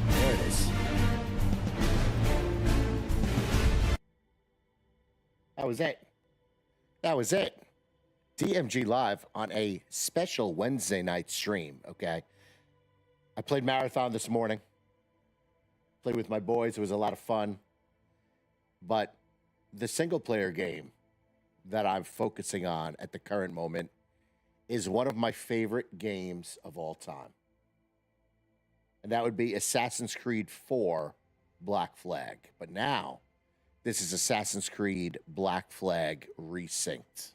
There it is. That was it. That was it. DMG live on a special Wednesday night stream, okay? I played Marathon this morning. Played with my boys. It was a lot of fun. But the single player game that I'm focusing on at the current moment is one of my favorite games of all time. And that would be Assassin's Creed 4 Black Flag. But now, this is Assassin's Creed Black Flag Resynced.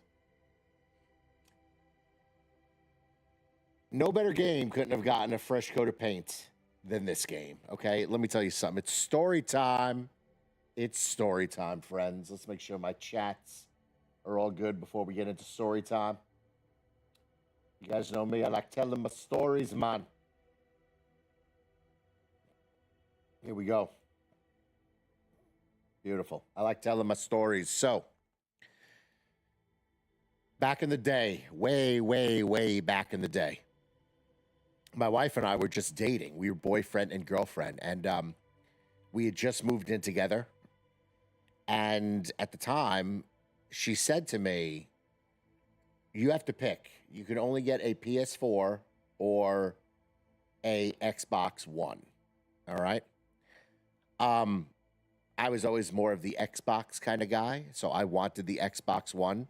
No better game couldn't have gotten a fresh coat of paint than this game, okay? Let me tell you something. It's story time. It's story time, friends. Let's make sure my chats are all good before we get into story time. You guys know me. I like telling my stories, man. Here we go. Beautiful. I like telling my stories. So, back in the day, way back in the day, my wife and I were just dating. We were boyfriend and girlfriend, and we had just moved in together. And at the time, she said to me, you have to pick. You can only get a PS4 or a Xbox One. All right? I was always more of the Xbox kind of guy, so I wanted the Xbox One.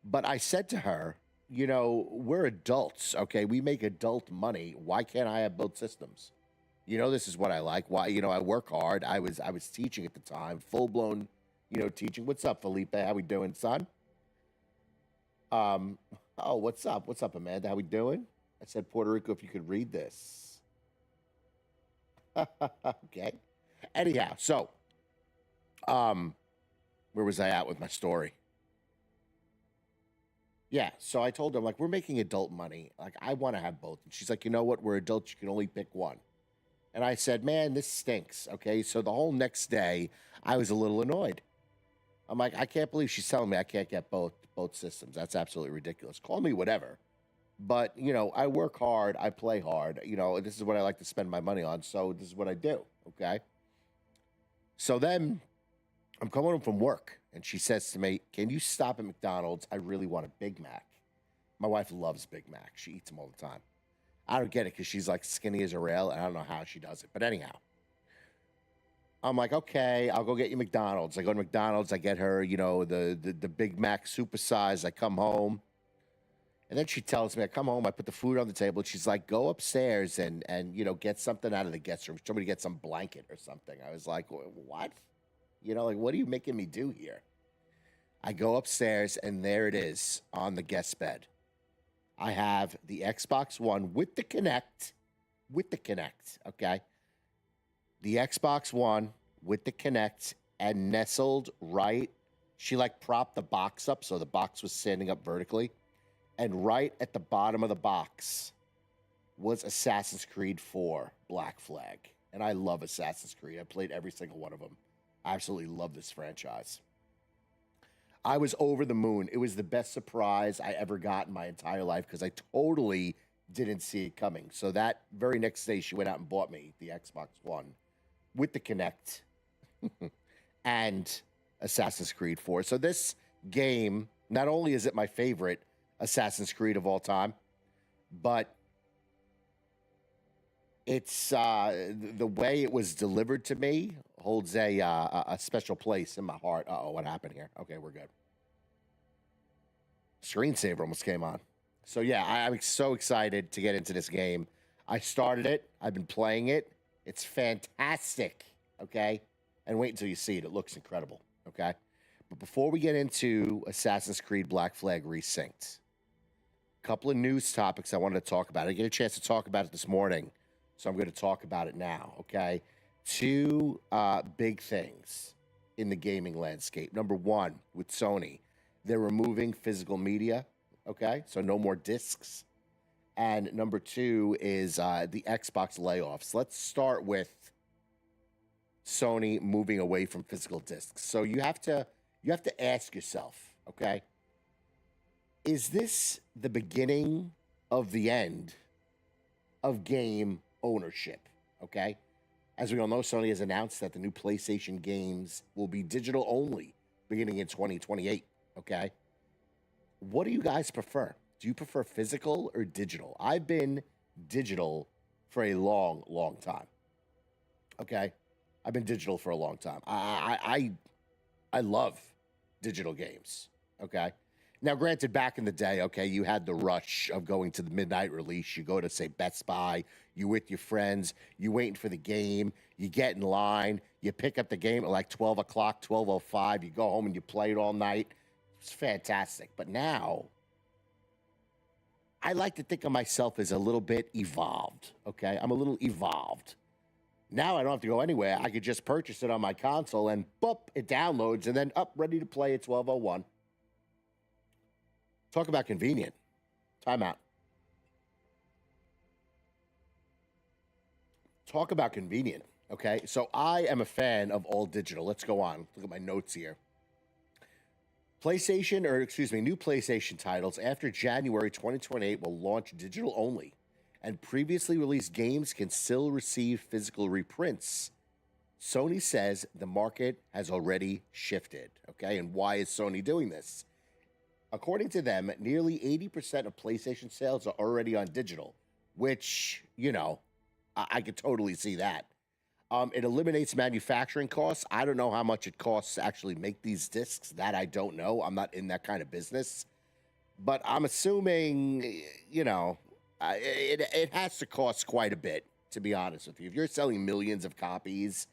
But I said to her, you know, we're adults, okay? We make adult money. Why can't I have both systems? You know, this is what I like. Why, you know, I work hard. I was teaching at the time, full-blown, you know, teaching. What's up, Felipe? How we doing, son? Oh, what's up? What's up, Amanda? How we doing? I said, Puerto Rico, if you could read this. Okay. Anyhow, so, where was I at with my story? Yeah, so I told her, like, we're making adult money. Like, I want to have both. And she's like, you know what? We're adults. You can only pick one. And I said, man, this stinks. Okay, so the whole next day, I was a little annoyed. I'm like, I can't believe she's telling me I can't get both systems. That's absolutely ridiculous. Call me whatever. But, you know, I work hard. I play hard. You know, this is what I like to spend my money on. So this is what I do. Okay. So then I'm coming home from work, and she says to me, can you stop at McDonald's? I really want a Big Mac. My wife loves Big Mac. She eats them all the time. I don't get it because she's like skinny as a rail, and I don't know how she does it. But anyhow, I'm like, okay, I'll go get you McDonald's. I go to McDonald's. I get her, you know, the Big Mac supersize. I come home. And then she tells me, I come home, I put the food on the table. She's like, go upstairs and you know, get something out of the guest room. Somebody get some blanket or something. I was like, what? You know, like, what are you making me do here? I go upstairs, and there it is on the guest bed. I have the Xbox One with the Kinect, okay? The Xbox One with the Kinect, and nestled right, she like propped the box up so the box was standing up vertically. And right at the bottom of the box was Assassin's Creed 4 Black Flag. And I love Assassin's Creed. I played every single one of them. I absolutely love this franchise. I was over the moon. It was the best surprise I ever got in my entire life because I totally didn't see it coming. So that very next day, she went out and bought me the Xbox One with the Kinect and Assassin's Creed 4. So this game, not only is it my favorite Assassin's Creed of all time, but it's the way it was delivered to me holds a special place in my heart. Uh-oh, what happened here? Okay, we're good. Screensaver almost came on. So yeah, I'm so excited to get into this game. I started it. I've been playing it. It's fantastic, okay? And wait until you see it. It looks incredible, okay? But before we get into Assassin's Creed Black Flag Resynced, couple of news topics I wanted to talk about. I didn't get a chance to talk about it this morning, so I'm going to talk about it now. Okay, two big things in the gaming landscape. Number one, with Sony, they're removing physical media. Okay, so no more discs. And number two is the Xbox layoffs. Let's start with Sony moving away from physical discs. So you have to ask yourself, okay, is this the beginning of the end of game ownership? Okay, as we all know, Sony has announced that the new PlayStation games will be digital only beginning in 2028. Okay, what do you guys prefer? Do you prefer physical or digital? I've been digital for a long, long time. Okay, I've been digital for a long time. I love digital games. Okay. Now, granted, back in the day, okay, you had the rush of going to the midnight release. You go to, say, Best Buy, you with your friends, you waiting for the game, you get in line, you pick up the game at like 12 o'clock, 12:05, you go home and you play it all night. It's fantastic. But now, I like to think of myself as a little bit evolved, okay? I'm a little evolved. Now I don't have to go anywhere. I could just purchase it on my console and boop, it downloads and then up, ready to play at 12:01. Talk about convenient. Timeout. Talk about convenient, okay? So I am a fan of all digital. Let's go on. Look at my notes here. New PlayStation titles after January 2028 will launch digital only, and previously released games can still receive physical reprints. Sony says the market has already shifted, okay? And why is Sony doing this? According to them, nearly 80% of PlayStation sales are already on digital, which, I could totally see that. It eliminates manufacturing costs. I don't know how much it costs to actually make these discs. That I don't know. I'm not in that kind of business. But I'm assuming, it has to cost quite a bit, to be honest with you. If you're selling millions of copies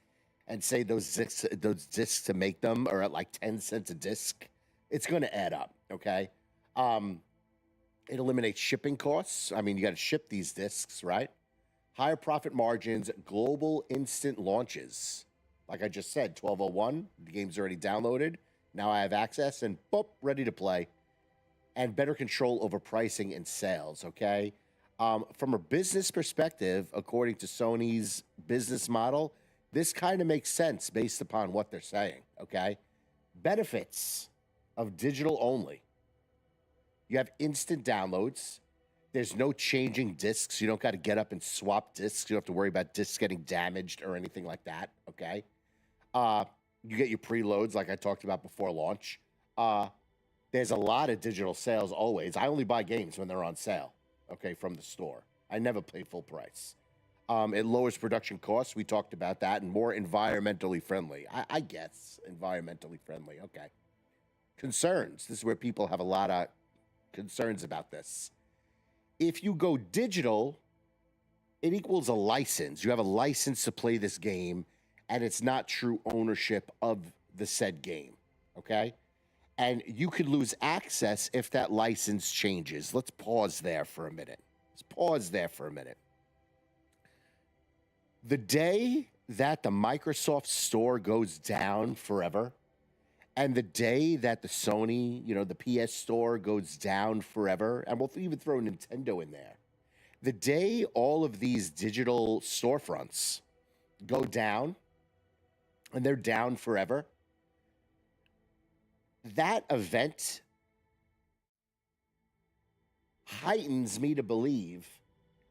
and say those discs to make them are at like 10 cents a disc, it's going to add up, okay? It eliminates shipping costs. I mean, you got to ship these discs, right? Higher profit margins, global instant launches. Like I just said, 12:01, the game's already downloaded. Now I have access and boop, ready to play. And better control over pricing and sales, okay? From a business perspective, according to Sony's business model, this kind of makes sense based upon what they're saying, okay? Benefits of digital only. You have instant downloads. There's no changing discs. You don't got to get up and swap discs. You don't have to worry about discs getting damaged or anything like that, okay? You get your preloads like I talked about before launch. There's a lot of digital sales always. I only buy games when they're on sale, okay, from the store. I never pay full price. It lowers production costs. We talked about that. And more environmentally friendly. I guess environmentally friendly, okay. Concerns. This is where people have a lot of concerns about this. If you go digital, it equals a license. You have a license to play this game, and it's not true ownership of the said game, okay? And you could lose access if that license changes. Let's pause there for a minute. The day that the Microsoft store goes down forever, and the day that the Sony, the PS store goes down forever, and we'll even throw Nintendo in there, the day all of these digital storefronts go down, and they're down forever, that event heightens me to believe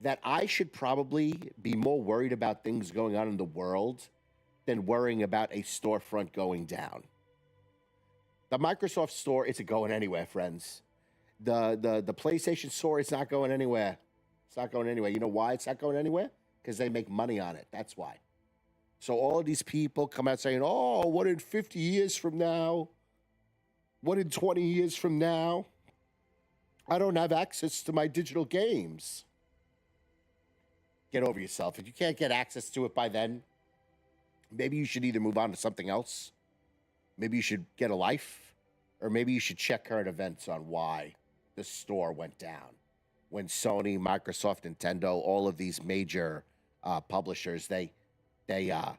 that I should probably be more worried about things going on in the world than worrying about a storefront going down. The Microsoft store isn't going anywhere, friends. The PlayStation store is not going anywhere. It's not going anywhere. You know why it's not going anywhere? Because they make money on it. That's why. So all of these people come out saying, oh, what in 50 years from now? What in 20 years from now? I don't have access to my digital games. Get over yourself. If you can't get access to it by then, maybe you should either move on to something else. Maybe you should get a life, or maybe you should check current events on why the store went down. when Sony, Microsoft, Nintendo, all of these major publishers, they uh,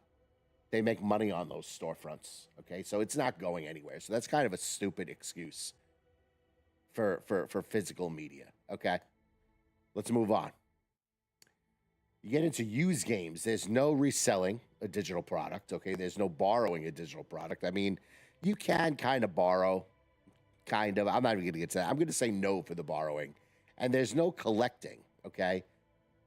they make money on those storefronts. Okay, so it's not going anywhere. So that's kind of a stupid excuse for physical media. Okay, let's move on. You get into used games. There's no reselling a digital product. Okay, there's no borrowing a digital product. I mean, you can kind of borrow, kind of. I'm not even going to get to that. I'm going to say no for the borrowing, and there's no collecting. Okay,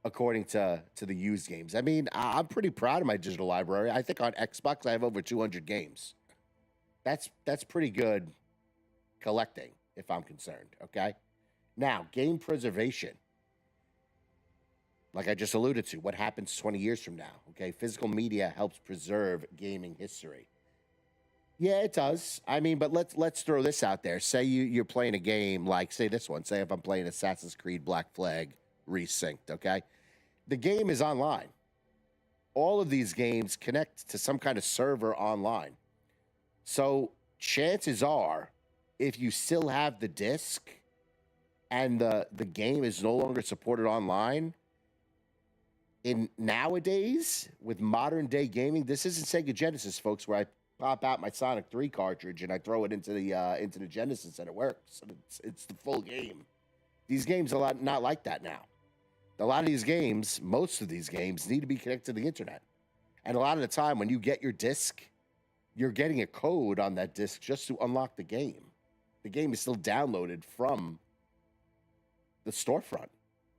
according to the used games. I mean, I'm pretty proud of my digital library. I think on Xbox I have over 200 games. That's pretty good collecting, if I'm concerned. Okay, now game preservation. Like I just alluded to, what happens 20 years from now? Okay, physical media helps preserve gaming history. Yeah, it does. I mean, but let's throw this out there. Say you're playing a game like, say this one. Say if I'm playing Assassin's Creed Black Flag Resynced, okay? The game is online. All of these games connect to some kind of server online. So chances are, if you still have the disc and the game is no longer supported online, in nowadays with modern day gaming, this isn't Sega Genesis, folks, where I pop out my Sonic 3 cartridge and I throw it into the Genesis and it works. It's the full game. These games are not like that now. A lot of these games, most of these games, need to be connected to the internet. And a lot of the time when you get your disc, you're getting a code on that disc just to unlock the game. The game is still downloaded from the storefront.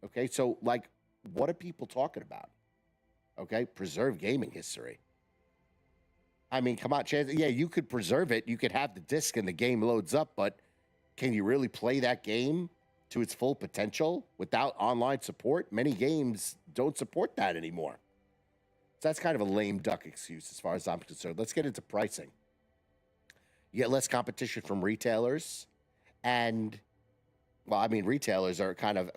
Okay, so like, what are people talking about? Okay, preserve gaming history. I mean, come on, Chance. Yeah, you could preserve it. You could have the disc and the game loads up, but can you really play that game to its full potential without online support? Many games don't support that anymore. So that's kind of a lame duck excuse as far as I'm concerned. Let's get into pricing. You get less competition from retailers, and well, I mean, retailers are kind of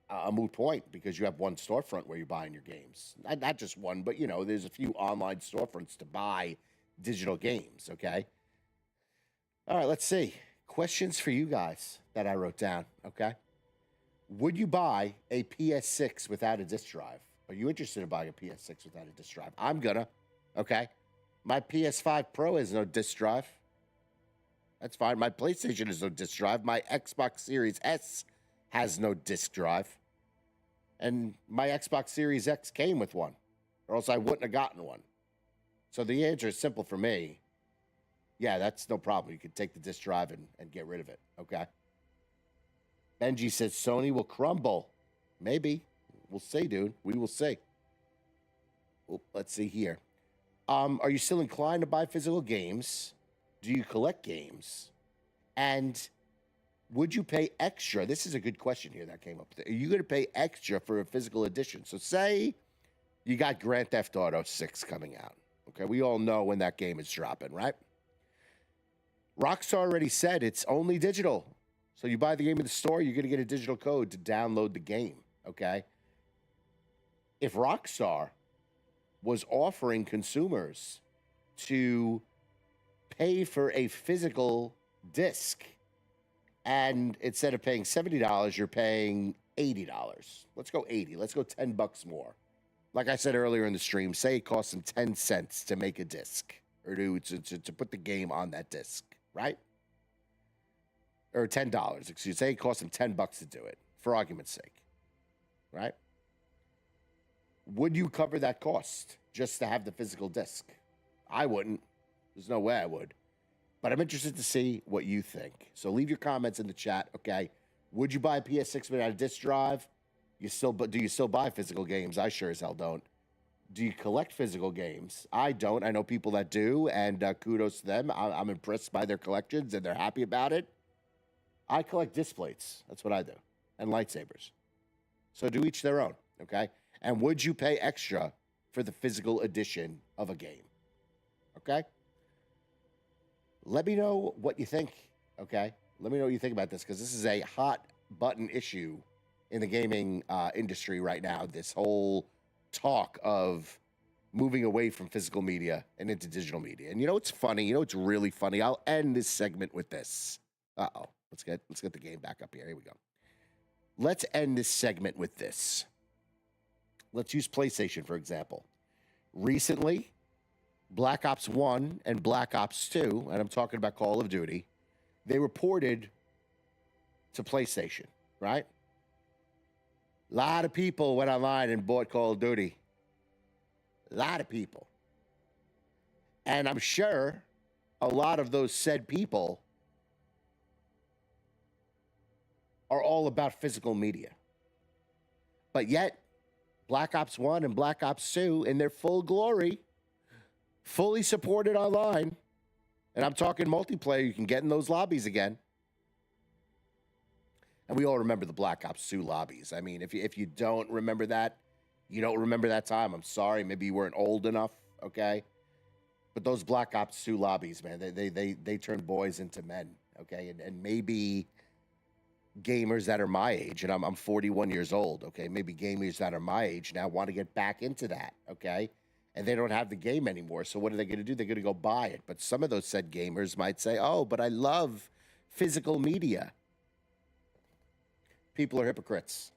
a moot point because you have one storefront where you're buying your games. Not just one, but, you know, there's a few online storefronts to buy digital games, okay? All right, let's see. Questions for you guys that I wrote down, okay? Would you buy a PS6 without a disk drive? Are you interested in buying a PS6 without a disk drive? I'm gonna, okay? My PS5 Pro has no disk drive. That's fine. My PlayStation has no disk drive. My Xbox Series S has no disk drive. And my Xbox Series X came with one, or else I wouldn't have gotten one. So the answer is simple for me. Yeah, that's no problem. You can take the disk drive and get rid of it, okay? Benji says Sony will crumble. Maybe. We'll see, dude. We will see. Well, let's see here. Are you still inclined to buy physical games? Do you collect games? And would you pay extra? This is a good question here that came up. Are you going to pay extra for a physical edition? So say you got Grand Theft Auto 6 coming out. Okay, we all know when that game is dropping, right? Rockstar already said it's only digital. So you buy the game in the store, you're going to get a digital code to download the game, okay? If Rockstar was offering consumers to pay for a physical disc, and instead of paying $70, you're paying $80. Let's go 80. Let's go $10 more. Like I said earlier in the stream, say it costs them 10 cents to make a disc or to put the game on that disc, right? Or $10, excuse me. Say it costs them $10 to do it, for argument's sake, right? Would you cover that cost just to have the physical disc? I wouldn't. There's no way I would. But I'm interested to see what you think. So leave your comments in the chat, okay? Would you buy a PS6 without a disc drive? Do you still buy physical games? I sure as hell don't. Do you collect physical games? I don't. I know people that do, and kudos to them. I'm impressed by their collections, and they're happy about it. I collect disc plates. That's what I do. And lightsabers. So do each their own, okay? And would you pay extra for the physical edition of a game? Okay? Let me know what you think, okay? Let me know what you think about this, because this is a hot button issue in the gaming industry right now. This whole talk of moving away from physical media and into digital media. And you know what's funny? You know what's really funny? I'll end this segment with this. Uh-oh. Let's get the game back up here. Here we go. Let's end this segment with this. Let's use PlayStation, for example. Recently, Black Ops 1 and Black Ops 2, and I'm talking about Call of Duty, they were ported to PlayStation, right? A lot of people went online and bought Call of Duty. A lot of people. And I'm sure a lot of those said people are all about physical media. But yet, Black Ops 1 and Black Ops 2, in their full glory, fully supported online. And I'm talking multiplayer. You can get in those lobbies again. And we all remember the Black Ops 2 lobbies. I mean, if you don't remember that, you don't remember that time. I'm sorry. Maybe you weren't old enough, okay? But those Black Ops 2 lobbies, man, they turned boys into men, okay? And maybe gamers that are my age, and I'm 41 years old, okay? Maybe gamers that are my age now want to get back into that, okay? And they don't have the game anymore. So what are they going to do? They're going to go buy it. But some of those said gamers might say, oh, but I love physical media. People are hypocrites.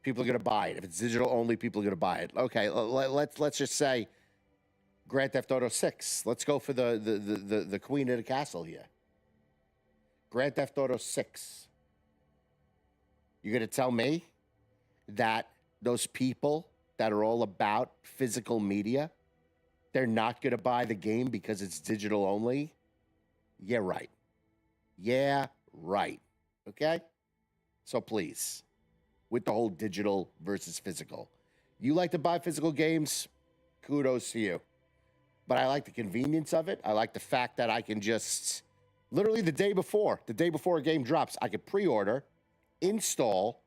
People are going to buy it. If it's digital only, people are going to buy it. Okay, let's just say Grand Theft Auto 6. Let's go for the queen of the castle here. Grand Theft Auto 6. You're going to tell me that those people that are all about physical media, they're not going to buy the game because it's digital only? Yeah, right. Yeah, right. Okay? So please, with the whole digital versus physical, you like to buy physical games? Kudos to you. But I like the convenience of it. I like the fact that I can just, literally the day before a game drops, I can pre-order, install,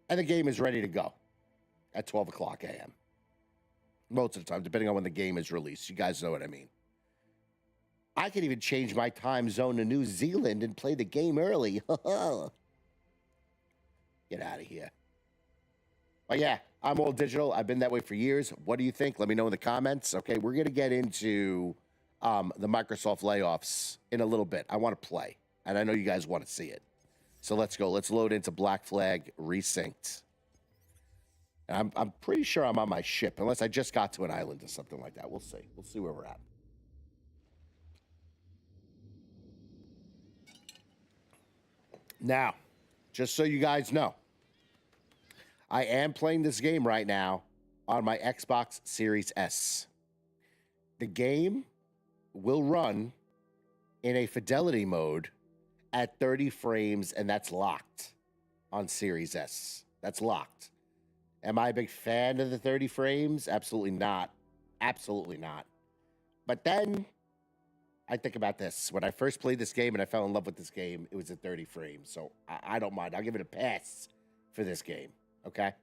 and the game is ready to go at 12 o'clock a.m. Most of the time, depending on when the game is released. You guys know what I mean. I can even change my time zone to New Zealand and play the game early. Get out of here. But yeah, I'm all digital. I've been that way for years. What do you think? Let me know in the comments. Okay, we're going to get into the Microsoft layoffs in a little bit. I want to play, and I know you guys want to see it. So let's go. Let's load into Black Flag Resynced. And I'm pretty sure I'm on my ship, unless I just got to an island or something like that. We'll see. We'll see where we're at. Now, just so you guys know, I am playing this game right now on my Xbox Series S. The game will run in a fidelity mode at 30 frames, and that's locked on Series S. That's locked. Am I a big fan of the 30 frames? Absolutely not. Absolutely not. But then I think about this. When I first played this game and I fell in love with this game, it was at 30 frames. So I don't mind. I'll give it a pass for this game. Okay?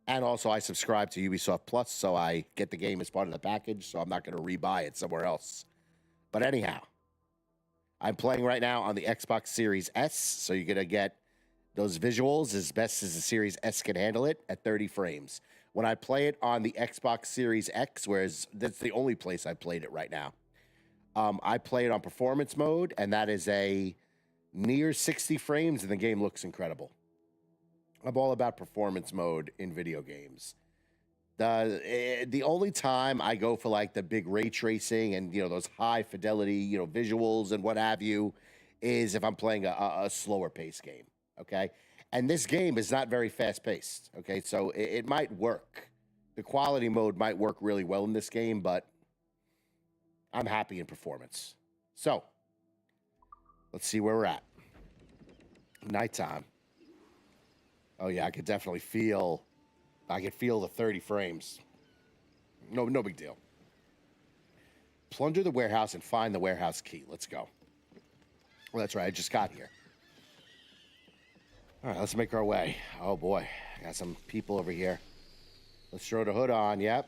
And also, I subscribe to Ubisoft Plus, so I get the game as part of the package, so I'm not going to rebuy it somewhere else. But anyhow, I'm playing right now on the Xbox Series S, so you're going to get those visuals as best as the Series S can handle it at 30 frames. When I play it on the Xbox Series X, whereas that's the only place I played it right now, I play it on performance mode, and that is a near 60 frames, and the game looks incredible. I'm all about performance mode in video games. The only time I go for like the big ray tracing and, you know, those high fidelity, you know, visuals and what have you is if I'm playing a slower paced game. Okay. And this game is not very fast paced. Okay. So it might work. The quality mode might work really well in this game, but I'm happy in performance. So let's see where we're at. Nighttime. Oh yeah, I could definitely feel, I could feel the 30 frames. No big deal. Plunder the warehouse and find the warehouse key. Let's go. Well, that's right, I just got here. All right, let's make our way. Oh boy, got some people over here. Let's throw the hood on, yep.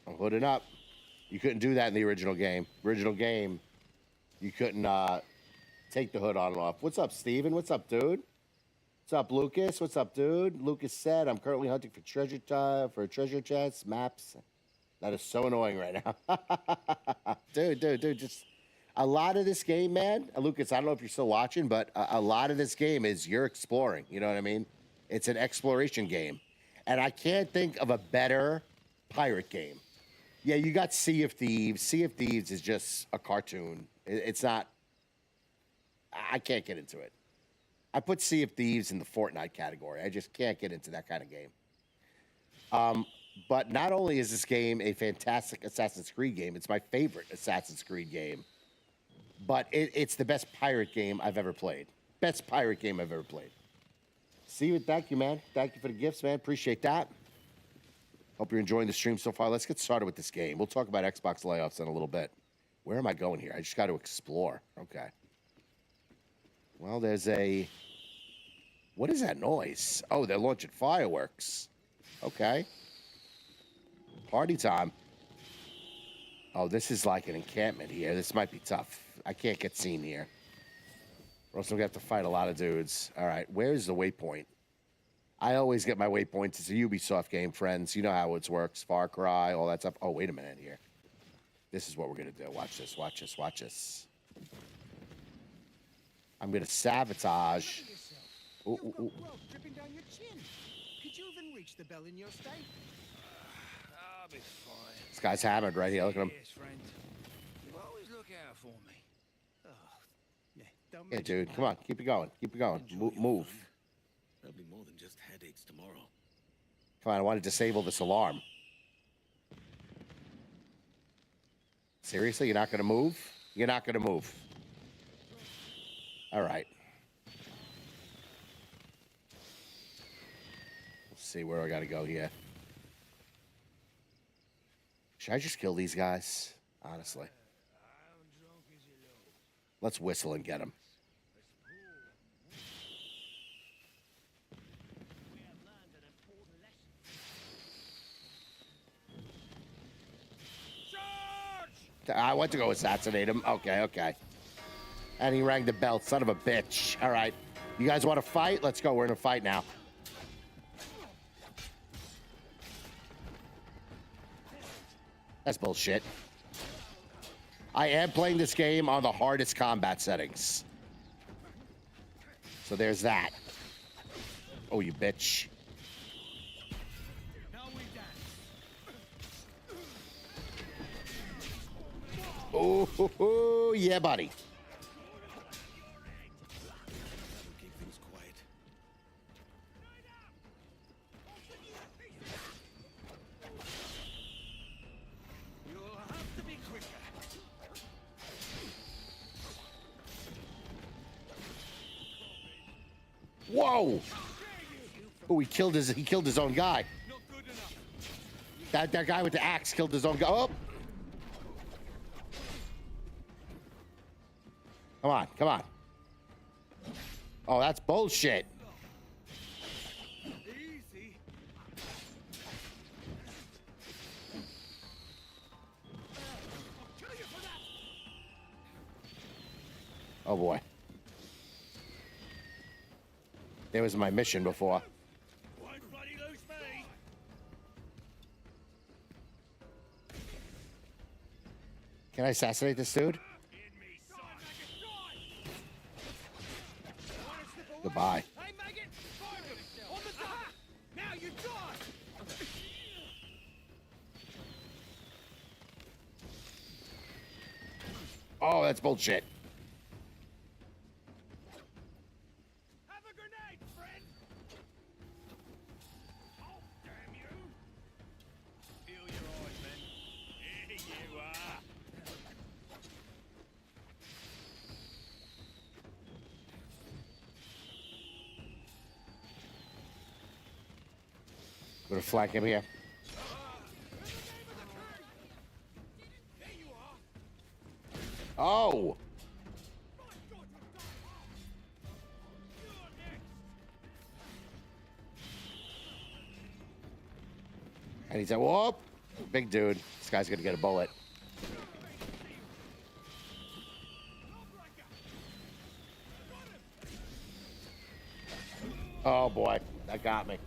I'm hooding up. You couldn't do that in the original game. You couldn't take the hood on and off. What's up, Steven? What's up, dude? What's up, Lucas? What's up, dude? Lucas said, I'm currently hunting for treasure chests, maps. That is so annoying right now. Dude, just... A lot of this game, man, Lucas, I don't know if you're still watching, but a lot of this game is you're exploring. You know what I mean? It's an exploration game. And I can't think of a better pirate game. Yeah, you got Sea of Thieves. Sea of Thieves is just a cartoon. It's not. I can't get into it. I put Sea of Thieves in the Fortnite category. I just can't get into that kind of game. But not only is this game a fantastic Assassin's Creed game, it's my favorite Assassin's Creed game. But it's the best pirate game I've ever played. Best pirate game I've ever played. Steven, thank you, man. Thank you for the gifts, man. Appreciate that. Hope you're enjoying the stream so far. Let's get started with this game. We'll talk about Xbox layoffs in a little bit. Where am I going here? I just got to explore. Okay. Well, there's a... What is that noise? Oh, they're launching fireworks. Okay. Party time. Oh, this is like an encampment here. This might be tough. I can't get seen here. Or else I'm going to have to fight a lot of dudes. All right, where's the waypoint? I always get my waypoints. It's a Ubisoft game, friends. You know how it works. Far Cry, all that stuff. Oh, wait a minute here. This is what we're going to do. Watch this, watch this, watch this. I'm going to sabotage. Ooh, ooh, ooh. Dripping down your chin. Could you even reach the bell in your state? I'll be fine. This guy's hammered right here. Look at him. Yes, friend. You always look out for me. Oh, yeah, don't Yeah, mention dude. that. Come on. Keep it going. Keep it going. Move. There'll be more than just headaches tomorrow. Come on. I want to disable this alarm. Seriously? You're not going to move? You're not going to move. All right. Let's see where I got to go here. Should I just kill these guys? Honestly. Let's whistle and get them. I went to go assassinate him. Okay, okay. And he rang the bell. Son of a bitch. All right. You guys want to fight? Let's go. We're in a fight now. That's bullshit. I am playing this game on the hardest combat settings. So there's that. Oh, you bitch. Oh, yeah, buddy. Keep things quiet. You'll have to be quicker. Whoa! Oh, he killed his own guy. Not good enough. That guy with the axe killed his own guy. Oh! Come on, come on. Oh, that's bullshit. Easy. Oh boy. There was my mission before. Won't bloody lose me. Can I assassinate this dude? In me, son. Goodbye. Hey, maggot! Fire him! On the top! Now you die! Oh, that's bullshit. Have a grenade, friend! Oh, damn you! Feel your eyes, man. Here you are. I'm gonna flank him here. There you are. Oh! And he's like, whoop! Big dude. This guy's gonna get a bullet. Oh boy, that got me.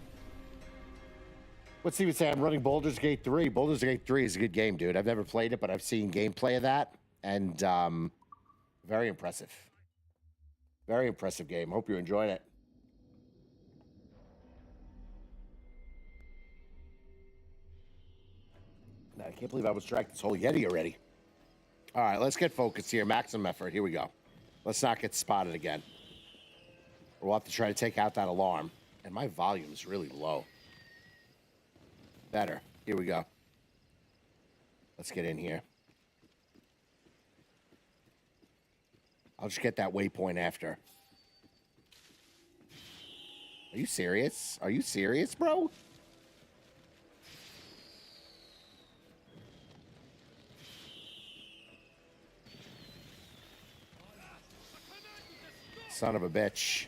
What's he would say? I'm running Baldur's Gate 3. Baldur's Gate 3 is a good game, dude. I've never played it, but I've seen gameplay of that. And Very impressive. Very impressive game. Hope you're enjoying it. I can't believe I was dragged this whole Yeti already. All right, let's get focused here. Maximum effort. Here we go. Let's not get spotted again. We'll have to try to take out that alarm. And my volume is really low. Better. Here we go. Let's get in here. I'll just get that waypoint after. Are you serious? Are you serious, bro? Son of a bitch.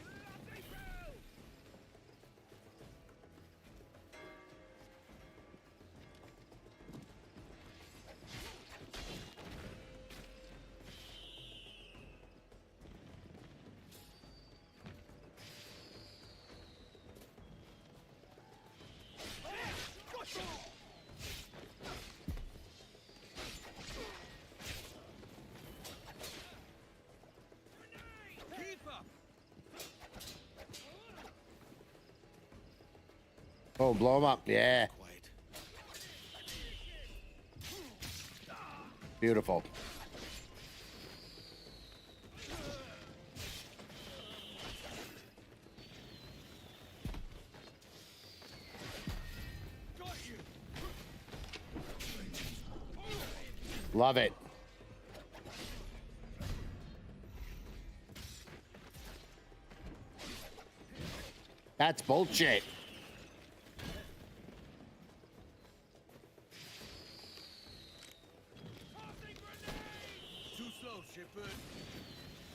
Oh, blow him up. Yeah. Quiet. Beautiful. Love it. That's bullshit. Too slow, shitbird.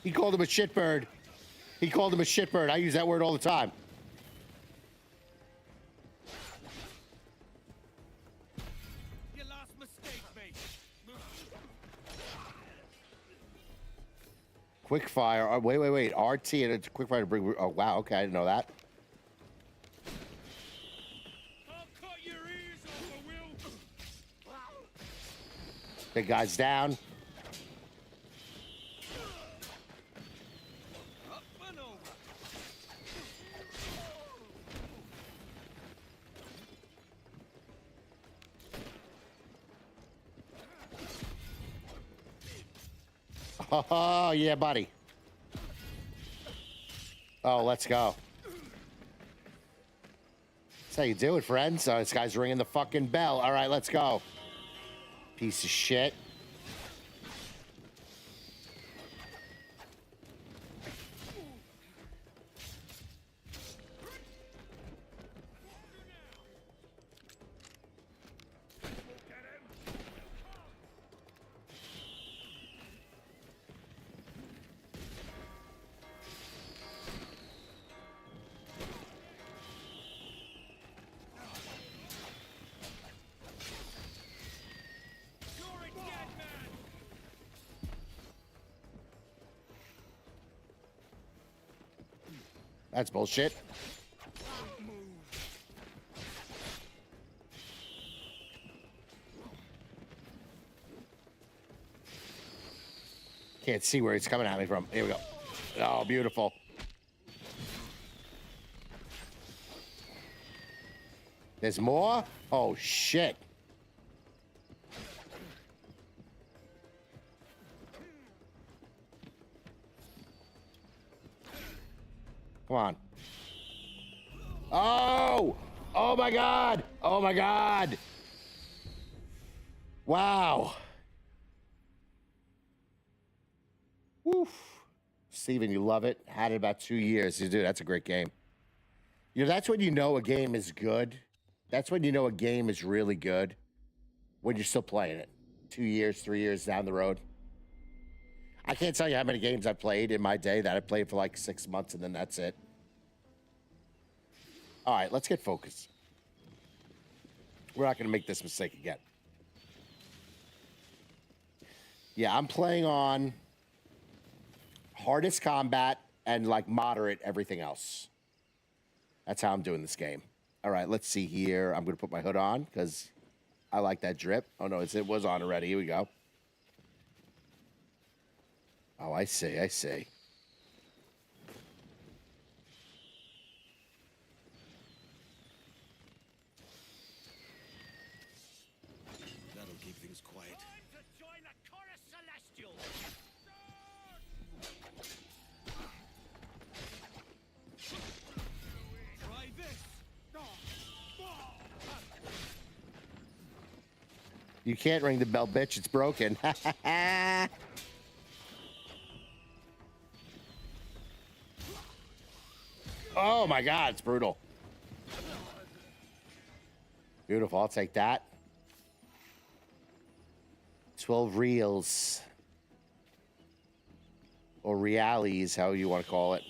He called him a shitbird. He called him a shitbird. I use that word all the time. Your last mistake, mate. Quick fire. Oh, wait. RT and it's quick fire to bring. Oh, wow. Okay, I didn't know that. I'll cut your ears off, I will. Big guy's down. Up and over. Oh, yeah, buddy. Oh, let's go. That's how you do it, friends. Oh, this guy's ringing the fucking bell. All right, let's go. Piece of shit. You're a dead man. That's bullshit. Can't see where he's coming at me from. Here we go. Oh, beautiful. There's more? Oh, shit. Come on. Oh! Oh, my God! Oh, my God! Wow. Woof. Steven, you love it. Had it about 2 years. Dude, that's a great game. You know, that's when you know a game is good. That's when you know a game is really good. When you're still playing it. 2 years, 3 years down the road. I can't tell you how many games I played in my day that I played for like 6 months and then that's it. All right, let's get focused. We're not going to make this mistake again. Yeah, I'm playing on hardest combat and like moderate everything else. That's how I'm doing this game. All right, let's see here. I'm going to put my hood on because I like that drip. Oh, no, it was on already. Here we go. Oh, I see. I see. That'll keep things quiet. Time to join the chorus celestial. Try this. You can't ring the bell, bitch. It's broken. Oh my God, it's brutal. Beautiful. I'll take that. 12 reels. Or realities, how you want to call it.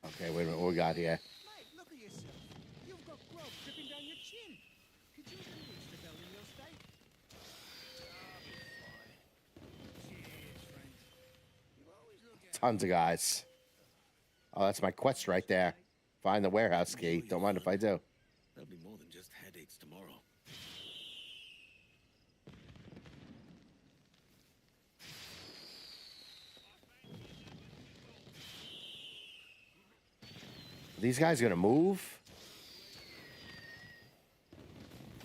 Okay, wait a minute. What we got here? Mate, look at yourself. You've got grub dripping down your chin. Could you even reach the bell in your state? Cheers, friend. You always look at Tons of guys. Oh, that's my quest right there. Find the warehouse key. Don't mind if I do. That'll be more than just headaches tomorrow. Are these guys gonna move?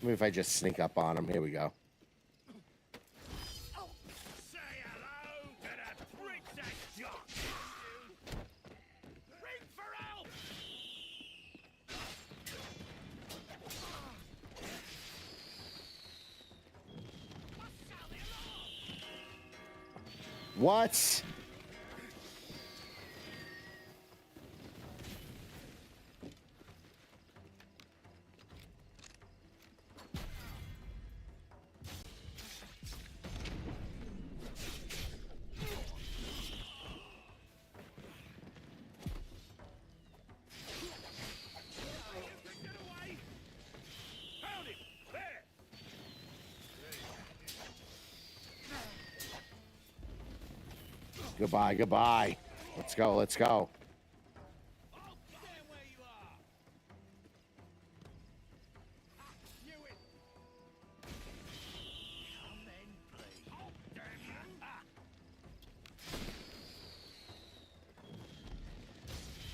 Maybe if I just sneak up on them. Here we go. say hello to the princess jock. Ring for help. Sound the alarm. What? Get away. Found him. There. Goodbye, goodbye. Let's go, let's go. I'll stand where you are. Knew it. Come then, please. Oh, damn you.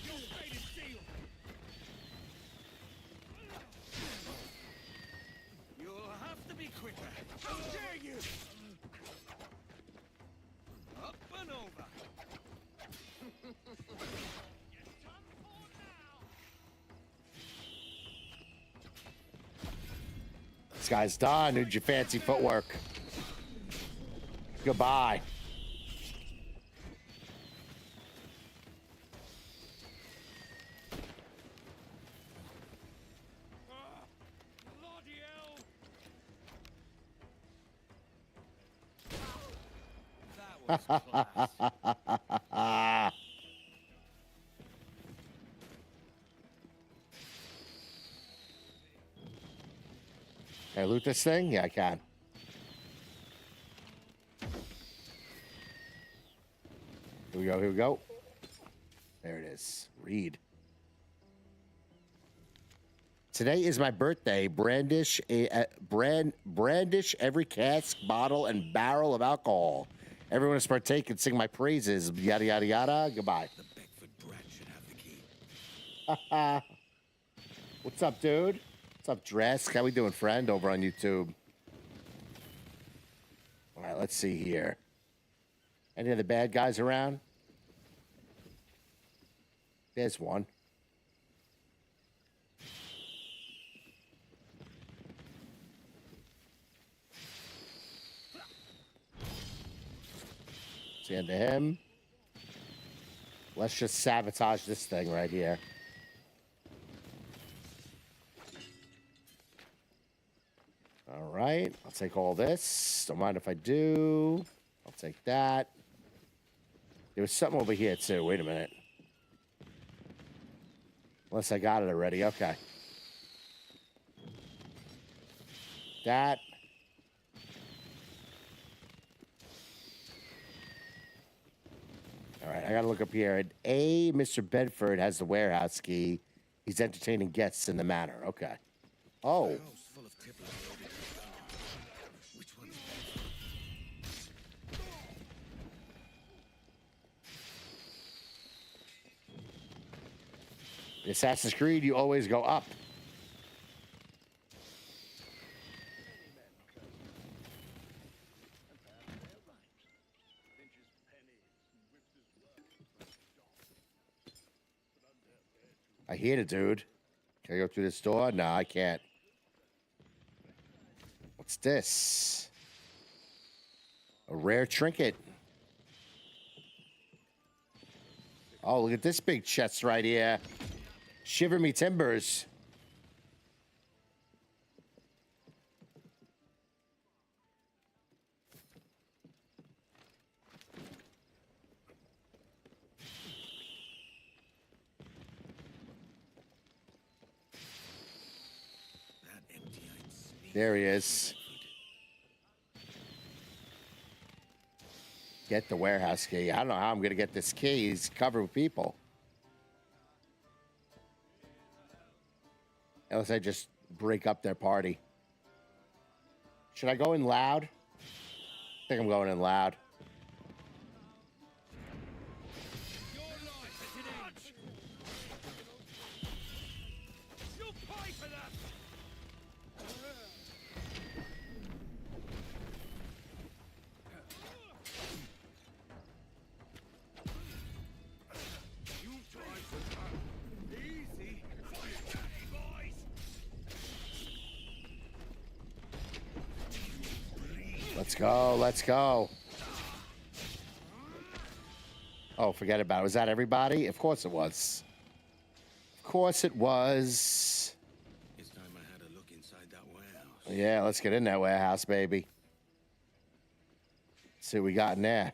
Your fate is sealed. You'll have to be quicker. How dare you! Up and over. You're done for now. This guy's done. Need your fancy footwork. Goodbye. Bloody hell! That was class. Can I loot this thing? Yeah, I can. Here we go, here we go. There it is. Read. Today is my birthday. Brandish every cask, bottle, and barrel of alcohol. Everyone is partake and sing my praises. Yada yada yada. Goodbye. The Beckford brat should have the key. What's up, dude? What's up, Dresk? How we doing, friend? Over on YouTube. All right, let's see here. Any of the bad guys around? There's one. See into him. Let's just sabotage this thing right here. All right, I'll take all this. Don't mind if I do. I'll take that. There was something over here too. Wait a minute. Unless I got it already. Okay. That. All right, I gotta look up here. And Mr. Bedford has the warehouse key. He's entertaining guests in the manor. Okay. Oh. House full of tipplers loaded with gunpowder. Which one's Assassin's Creed, you always go up. I hear the dude. Can I go through this door? No, I can't. What's this? A rare trinket. Oh, look at this big chest right here. Shiver me timbers. That empty-eyed sneak. There he is. Get the warehouse key. I don't know how I'm going to get this key. He's covered with people. Unless I just break up their party. Should I go in loud? I think I'm going in loud. Your life is an inch. You'll pay for that. You try to come easy. Fight daddy, boys. Let's go. Let's go. Oh, forget about it. Was that everybody? Of course it was. Of course it was. It's time I had a look inside that warehouse. Yeah, let's get in that warehouse, baby. See what we got in there.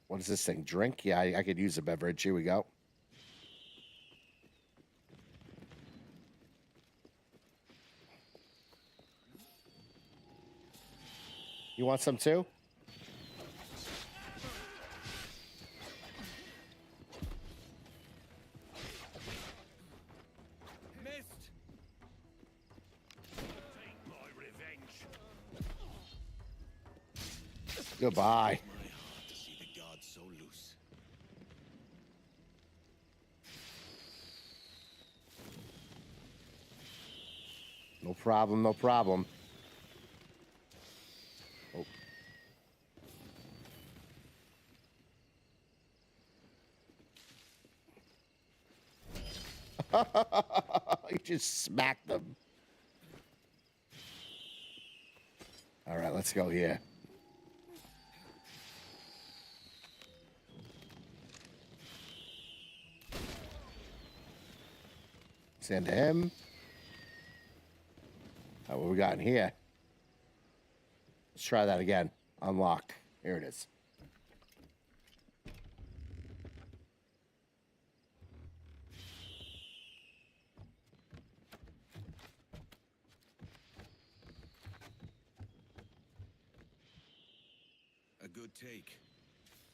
What is this thing? Drink? Yeah, I could use a beverage. Here we go. You want some too? Missed. Take my revenge. Goodbye. My heart to see the guards so loose. No problem, no problem. You just smacked them. All right, let's go here. Send him. Oh, what we got in here? Let's try that again. Unlock. Here it is. A good take.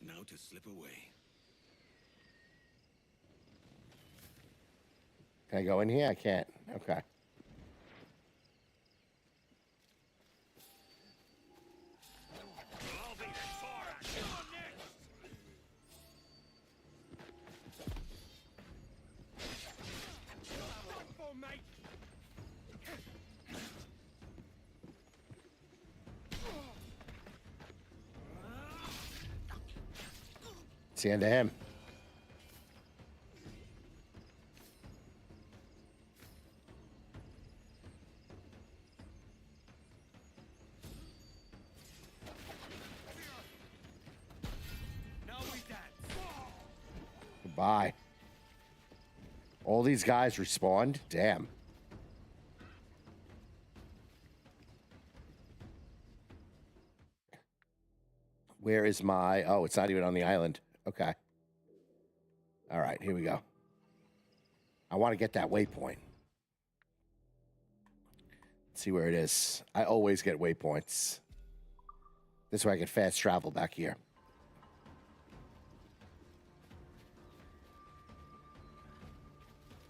Now to slip away. Can I go in here? I can't. Okay. I'll be the Thorax. You're next. Stop for mate. It's the end of him. Now we dance. Goodbye. All these guys respawned? Damn. Where is my... Oh, it's not even on the island. Okay. All right, here we go. I want to get that waypoint. Let's see where it is. I always get waypoints. This way I can fast travel back here.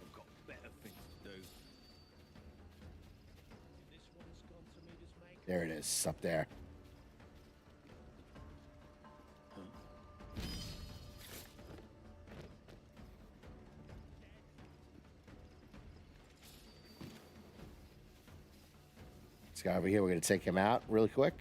I've got better things to do. There it is, up there. This guy over here, we're going to take him out really quick.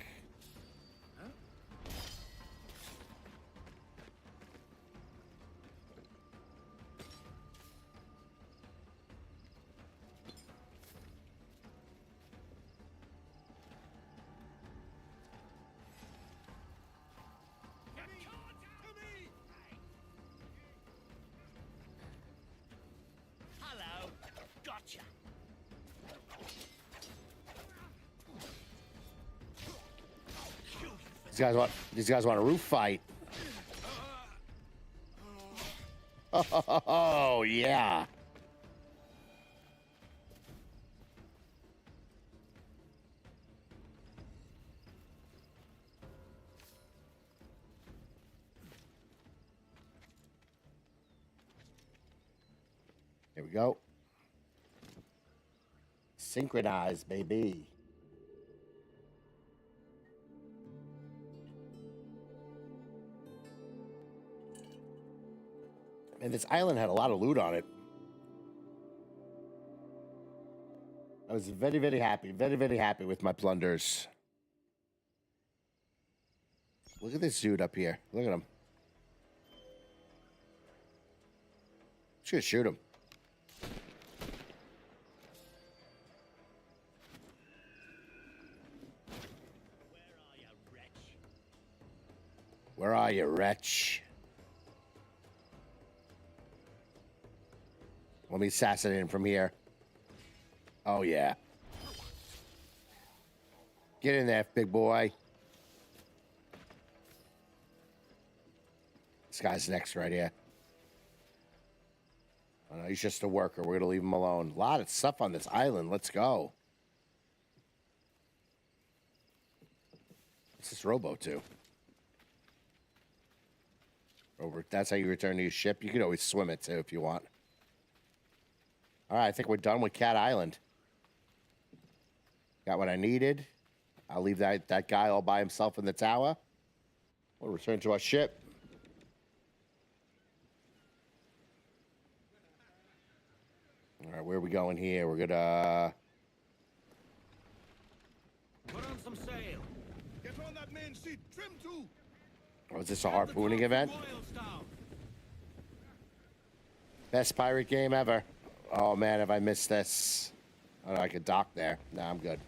Hello. Gotcha. These guys want a roof fight. Oh, yeah. Here we go. Synchronize, baby. Man, this island had a lot of loot on it. I was very, very happy. Very, very happy with my plunders. Look at this dude up here. Look at him. Just gonna shoot him. Where are you, wretch? Let me assassinate him from here. Oh, yeah. Get in there, big boy. This guy's next right here. Oh, no, he's just a worker. We're going to leave him alone. A lot of stuff on this island. Let's go. What's this rowboat to? Over. That's how you return to your ship. You can always swim it, too, if you want. All right, I think we're done with Cat Island. Got what I needed. I'll leave that guy all by himself in the tower. We'll return to our ship. All right, where are we going here? We're gonna... Put on some sail. Get on that main sheet. Trim to. Oh, is this a harpooning event? Best pirate game ever. Oh, man, have I missed this? Oh, I could dock there. Nah, I'm good.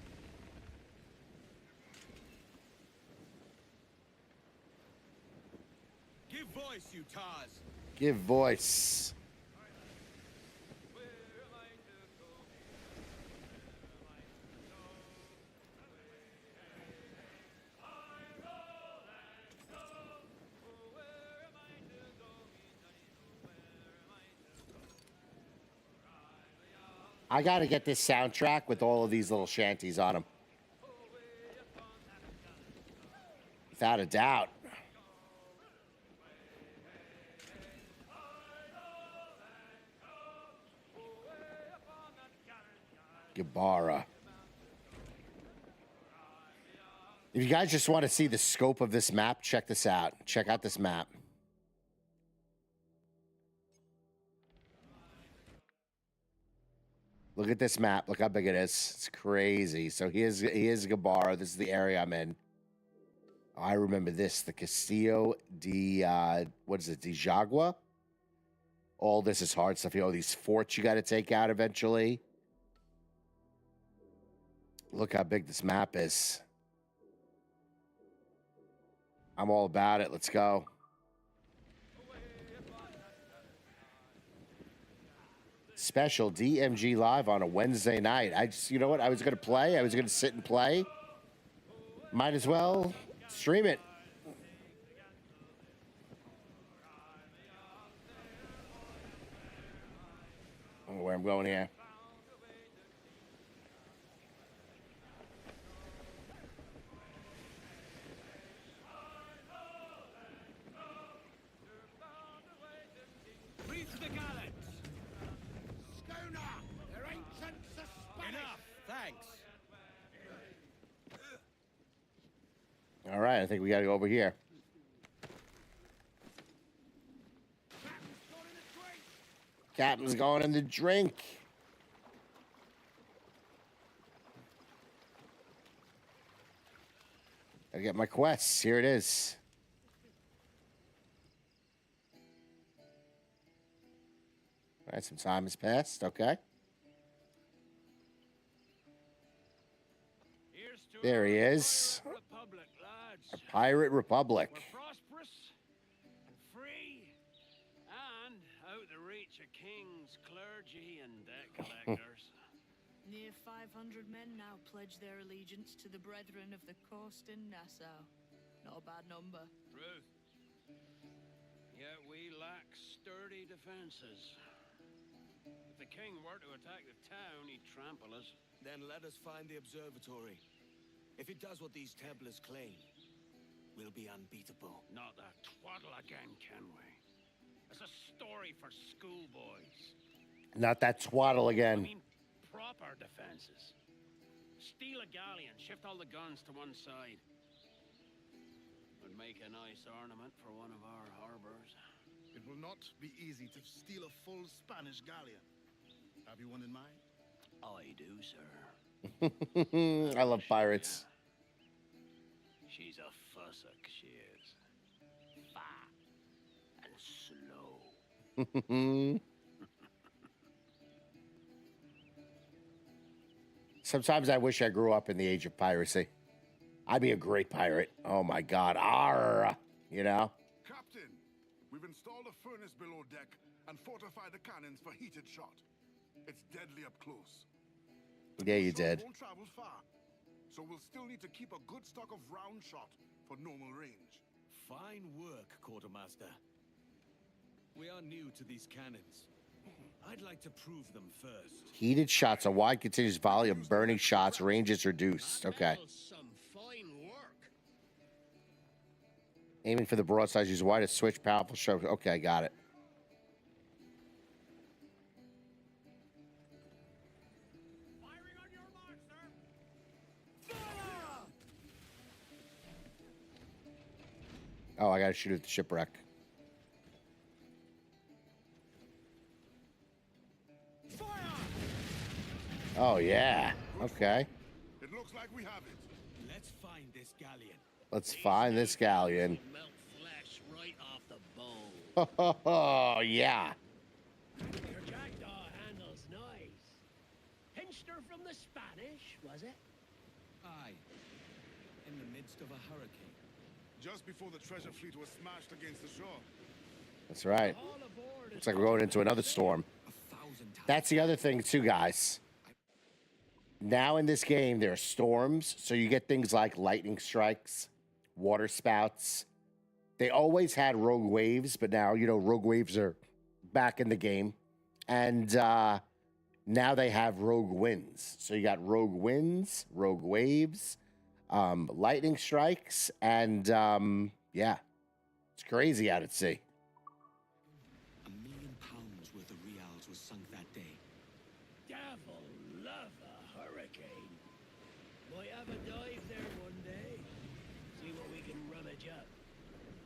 Give voice, you Tars. Give voice. I gotta get this soundtrack with all of these little shanties on them. Without a doubt. Gabara. If you guys just want to see the scope of this map, check this out. Check out this map. Look at this map. Look how big it is. It's crazy. So here's Gabara. This is the area I'm in. I remember this. The Castillo de... what is it? De Jagua? All this is hard stuff. You know, these forts you got to take out eventually. Look how big this map is. I'm all about it. Let's go. Special DMG live on a Wednesday night. You know what? I was going to play. I was going to sit and play. Might as well stream it. I don't know where I'm going here. All right, I think we got to go over here. Captain's going in the drink. I get my quests. Here it is. All right, some time has passed. Okay. Here's to There he our is. Pirate Republic, lads. Our Pirate Republic. We're prosperous and free and out the reach of kings, clergy, and debt collectors. Near 500 men now pledge their allegiance to the Brethren of the Coast in Nassau. Not a bad number. Truth. Yet we lack sturdy defenses. If the king were to attack the town, he'd trample us. Then let us find the observatory. If it does what these Templars claim, we'll be unbeatable. Not that twaddle again, can we? It's a story for schoolboys. Not that twaddle I again. mean, proper defenses. Steal a galleon, shift all the guns to one side. Would make a nice ornament for one of our harbors. It will not be easy to steal a full Spanish galleon. Have you one in mind? I do, sir. I love pirates. She's a fussock, she is. Fat and slow. Sometimes I wish I grew up in the age of piracy. I'd be a great pirate. Oh my God. Arr! You know? Captain, we've installed a furnace below deck and fortified the cannons for heated shot. It's deadly up close. Yeah, you Shot did. won't travel far, so we'll still need to keep a good stock of round shot for normal range. Fine work, Quartermaster. We are new to these cannons. I'd like to prove them first. Heated shots, a wide continuous volley of burning shots, range is reduced. Okay. Some fine work. Aiming for the broadside, use wide to switch, powerful stroke. Okay, got it. Firing on your mark, sir. Oh, I gotta shoot at the shipwreck. Oh, yeah. Okay. It looks like we have it. Let's find this galleon. Let's find this galleon. Melt flesh right off the bone. Oh, yeah. Your jackdaw handles nice. Pinched her from the Spanish, was it? Aye. In the midst of a hurricane. Just before the treasure fleet was smashed against the shore. That's right. All aboard. Looks like we're going into another storm. 1,000 times. That's the other thing, too, guys. Now in this game, there are storms, so you get things like lightning strikes, water spouts. They always had rogue waves, but now, you know, rogue waves are back in the game. And now they have rogue winds. So you got rogue winds, rogue waves, lightning strikes, and yeah, it's crazy out at sea. £1 million worth of reals was sunk that day. Devil love a hurricane. Might have a dive there one day. See what we can rummage up.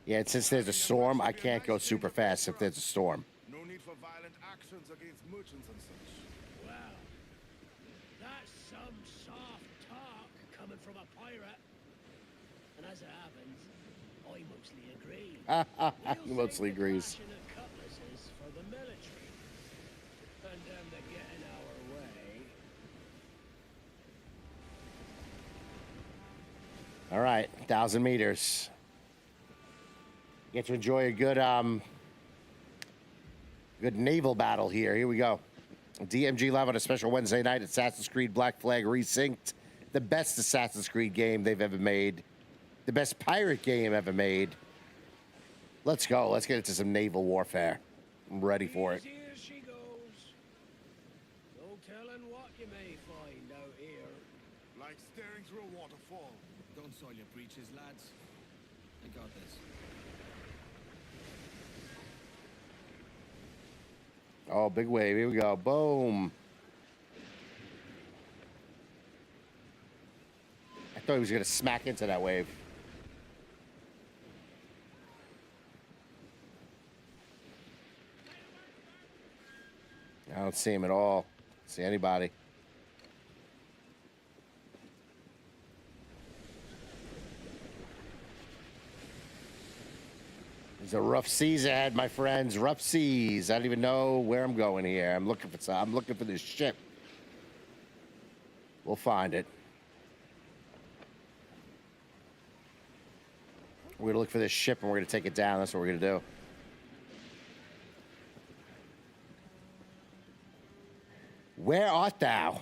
Yeah, and since there's a storm, I can't go super fast if there's a storm. No need for violent actions against merchants and such. Wow. That's some soft talk coming from a pirate. And as it happens, I mostly agree. He mostly agrees. Passionate cutlasses for the military. And them that get in our way. All right, 1,000 meters. Get to enjoy a good good naval battle here. Here we go. DMG live on a special Wednesday night. Assassin's Creed Black Flag Resynced. The best Assassin's Creed game they've ever made. The best pirate game ever made. Let's go. Let's get into some naval warfare. I'm ready for it. Easy as she goes. No telling what you may find out here. Like staring through a waterfall. Don't soil your breeches, lads. I got this. Oh, big wave. Here we go. Boom. I thought he was going to smack into that wave. I don't see him at all. See anybody. There's a rough seas ahead, my friends. Rough seas. I don't even know where I'm going here. I'm looking for this ship. We'll find it. We're gonna look for this ship and we're gonna take it down. That's what we're gonna do. Where art thou?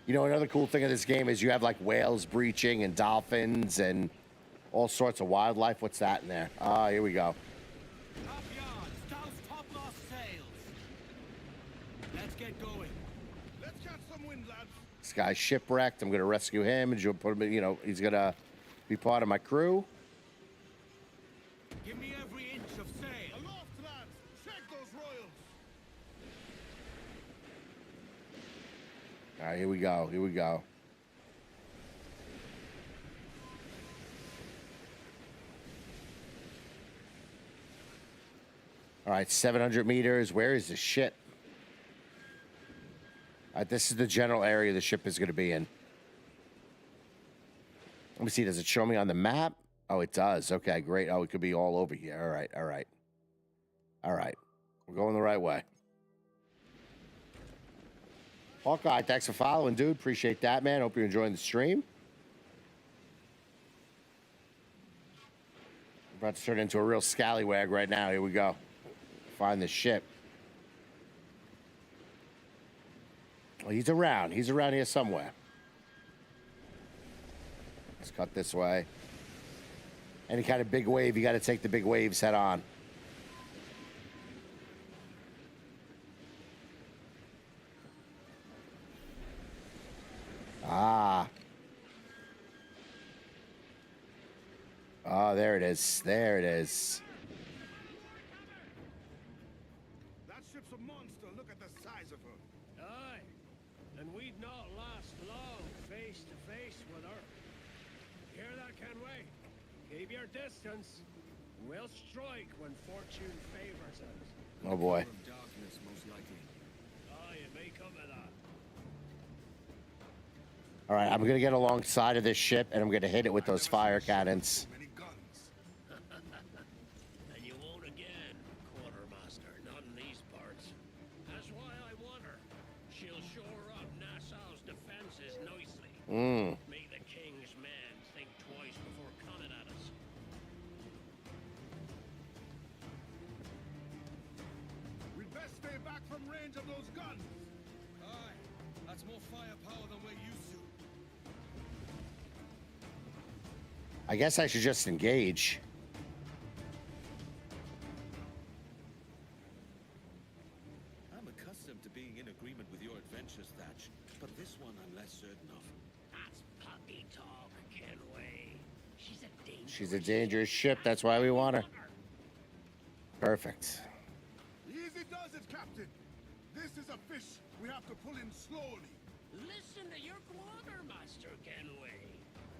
You know, another cool thing of this game is you have like whales breaching and dolphins and all sorts of wildlife. What's that in there? Ah, here we go. Top yards, douse topmast sails. Let's get going. Let's catch some wind, lads. This guy's shipwrecked. I'm gonna rescue him and put him in, you know, he's gonna be part of my crew. Give me every inch of sail. Aloft, lads. Check those royals. All right, here we go. Here we go. All right, 700 meters. Where is the ship? All right, this is the general area the ship is going to be in. Let me see. Does it show me on the map? Oh, it does. Okay, great. Oh, it could be all over here. All right, all right. All right. We're going the right way. Hawkeye, thanks for following, dude. Appreciate that, man. Hope you're enjoying the stream. We're about to turn into a real scallywag right now. Here we go. Find the ship. Well, he's around. He's around here somewhere. Let's cut this way. Any kind of big wave, you got to take the big waves head on. Ah. Oh, there it is. There it is. That ship's a monster. Look at the size of her. Aye, and we'd not last long face to face with her. Hear that, Kenway? Keep your distance. We'll strike when fortune favors us. Oh, boy. From darkness, most likely. Aye, it may come to that. All right, I'm going to get alongside of this ship, and I'm going to hit it with those fire cannons. Many guns. And you won't again, Quartermaster, not in these parts. That's why I want her. She'll shore up Nassau's defenses nicely. Make the king's men think twice before coming at us. We'd best stay back from range of those guns. Aye, that's more firepower than we're used to. I guess I should just engage. I'm accustomed to being in agreement with your adventures, Thatch, but this one I'm less certain of. That's puppy talk, Kenway. She's a dangerous ship. That's why we want her. Perfect. Easy does it, Captain. This is a fish. We have to pull in slowly. Listen to your quartermaster, Kenway.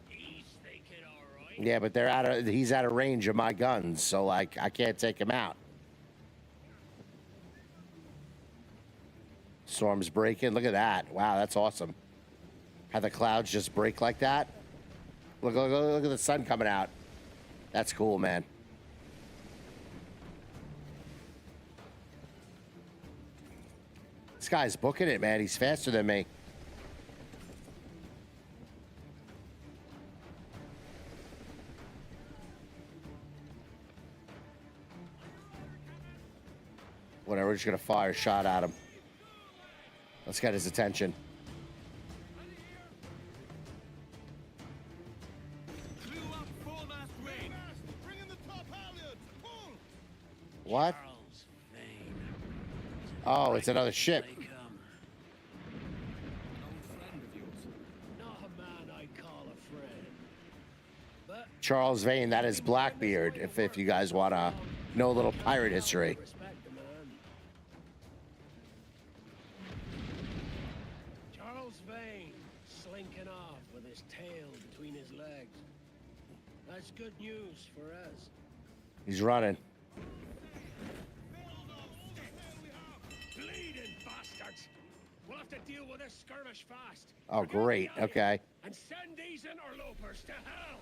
He's thinking all right. Yeah, but he's out of range of my guns, so like I can't take him out. Storm's breaking. Look at that. Wow, that's awesome. How the clouds just break like that. Look at the sun coming out. That's cool, man. This guy's booking it, man. He's faster than me. Whatever, we're just gonna fire a shot at him. Let's get his attention. Clew up foremast ring. Bring in the top halyards. Pull. What? Charles Vane. Oh, it's another ship. They come. An old friend of yours. Not a man I call a friend. But Charles Vane, that is Blackbeard, if you guys want to know a little pirate history. respect the man. Charles Vane slinking off with his tail between his legs. That's good news for us. He's running. Bleeding bastards! We'll have to deal with this skirmish fast. Oh, Forget the great. galleon Okay. And send these interlopers to hell.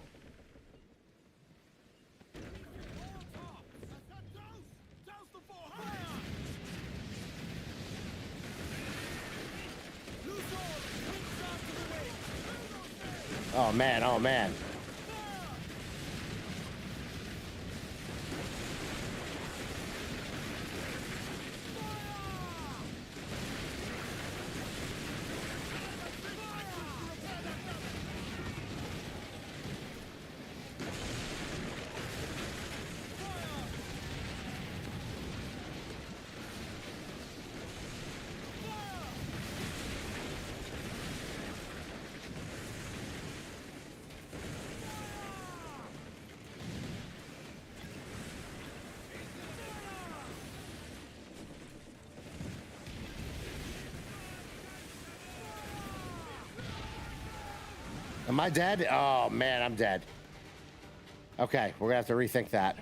Oh man, oh man. Am I dead? Oh man, I'm dead. Okay, we're gonna have to rethink that.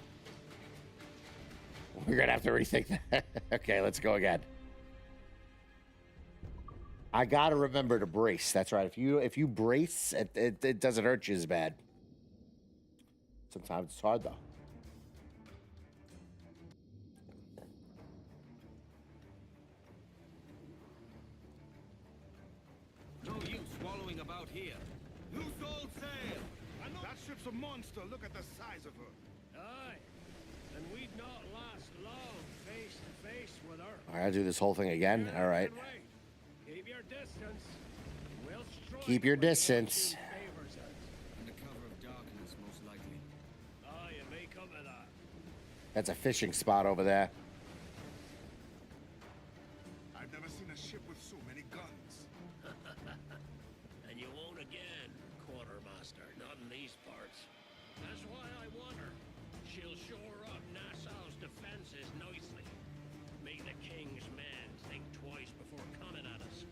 We're gonna have to rethink that. Okay, let's go again. I gotta remember to brace. That's right. If you brace, it doesn't hurt you as bad. Sometimes it's hard though. No use wallowing about here. Loose all sail! That ship's a monster. Look at the size of her. Aye. And we'd not last long face to face with her. I gotta do this whole thing again. All right. Keep your distance. We'll strike Keep your when distance. fortune favors us. Under cover of darkness, most likely. Aye, it may come to that. That's a fishing spot over there. I've never seen a ship with so many guns. And you won't again, quartermaster. Not in these parts. That's why I want her. She'll shore up Nassau's defenses nicely. Make the king's men think twice before coming at us.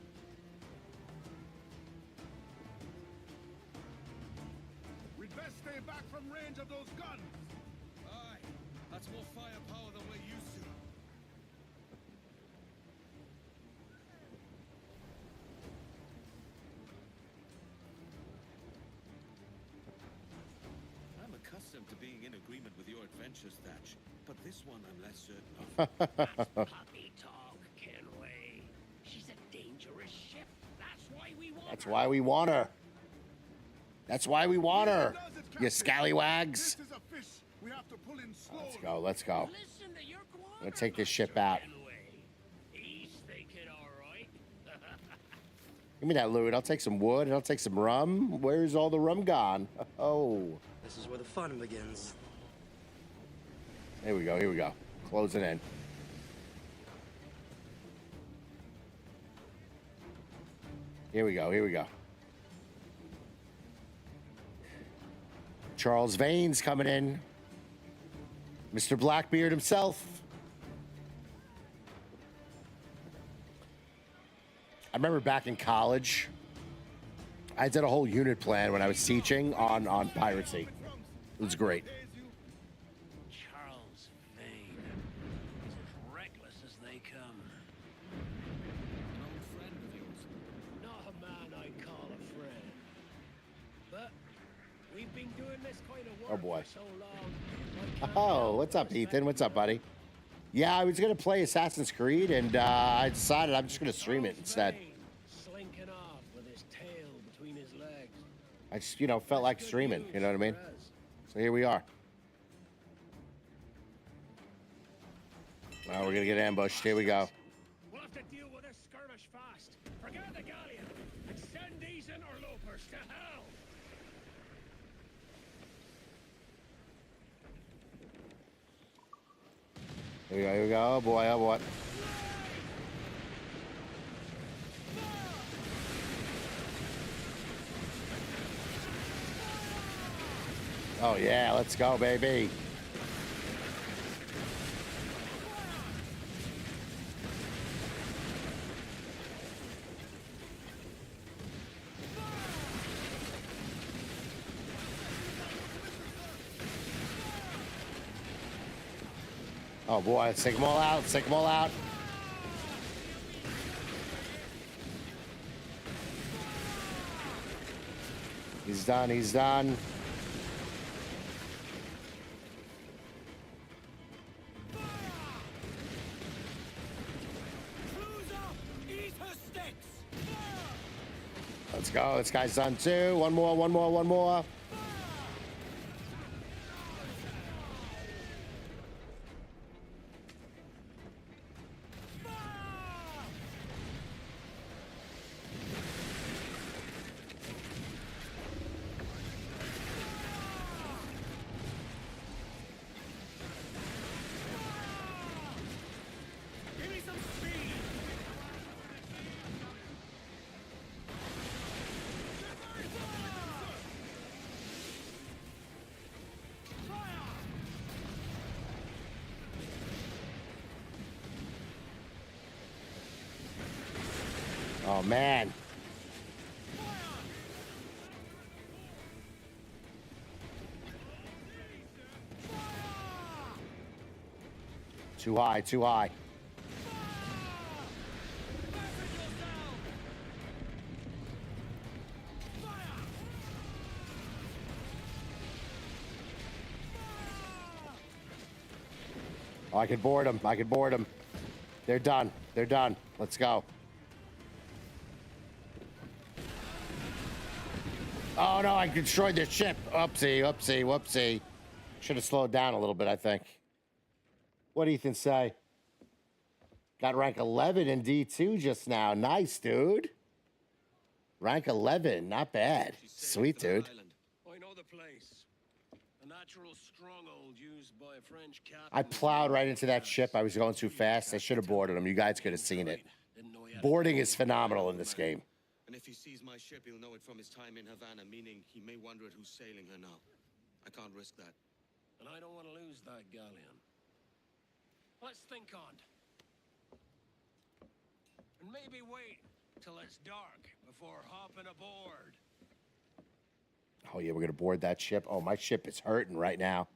We'd best stay back from range of those guns. Aye, that's more firepower than we're used to. I'm accustomed to being in agreement with your adventures, Thatch, but this one I'm less certain of. That's puppy talk, Kenway. She's a dangerous ship. That's why we want That's her. why we want her. That's why we want her. Does it, You Captain? scallywags. This is a fish. We have to pull in slowly. Let's go. Let's go. Listen to your I'm gonna take this ship quartermaster, out. Kenway. He's thinking all right. Give me that loot. I'll take some wood and I'll take some rum. Where's all the rum gone? Oh, This is where the fun begins. here we go. Here we go. Closing in. Here we go. Here we go. Charles Vane's coming in. Mr. Blackbeard himself. I remember back in college, I did a whole unit plan when I was teaching on piracy. It was great. Charles Vane. He's as reckless as they come. An old friend of yours. Not a man I'd call a friend. But we've been doing this kind of work Oh, boy. for so long. I can't Oh, help what's but up, respect Ethan? What's up, buddy? Yeah, I was gonna play Assassin's Creed, and I decided I'm just gonna stream it Charles instead. Vane, slinking off with his tail between his legs. I just, felt like Good streaming. news You know what I mean? for us. So here we are. Now we're gonna get ambushed. Here we go. We'll have to deal with this skirmish fast. Forget the galleon and send these interlopers to hell. Here we go. Here we go. Oh boy. Oh boy. Oh yeah, let's go, baby. Oh boy, let's take them all out. Let's take them all out. He's done. He's done. Let's go. This guy's done too. One more, one more, one more. Give me some speed. Oh, man. Too high, too high. Oh, I could board them. I could board them. They're done. They're done. Let's go. Oh, no, I destroyed their ship. Oopsie, oopsie, whoopsie. Should have slowed down a little bit, I think. What do Ethan say? Got rank 11 in D2 just now. Nice, dude. Rank 11. Not bad. Sweet, dude. I know the place. A natural stronghold used by a French captain. I plowed right into that ship. I was going too fast. I should have boarded him. You guys could have seen it. Boarding is phenomenal in this game. And if he sees my ship, he'll know it from his time in Havana, meaning he may wonder at who's sailing her now. I can't risk that. And I don't want to lose that galleon. Let's think on it. And maybe wait till it's dark before hopping aboard. Oh, yeah, we're going to board that ship. Oh, my ship is hurting right now.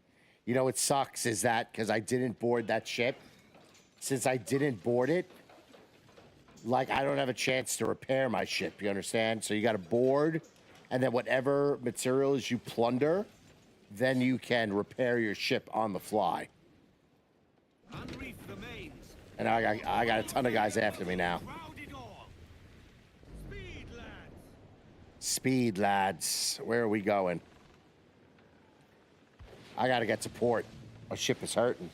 You know what sucks is that because I didn't board that ship, since I didn't board it, like, I don't have a chance to repair my ship, you understand? So you got to board, and then whatever materials you plunder, then you can repair your ship on the fly. Unreef the mains. And I got a ton of guys after me now. Crowd it all. Speed, lads. Speed, lads. Where are we going? I got to get to port. My ship is hurting.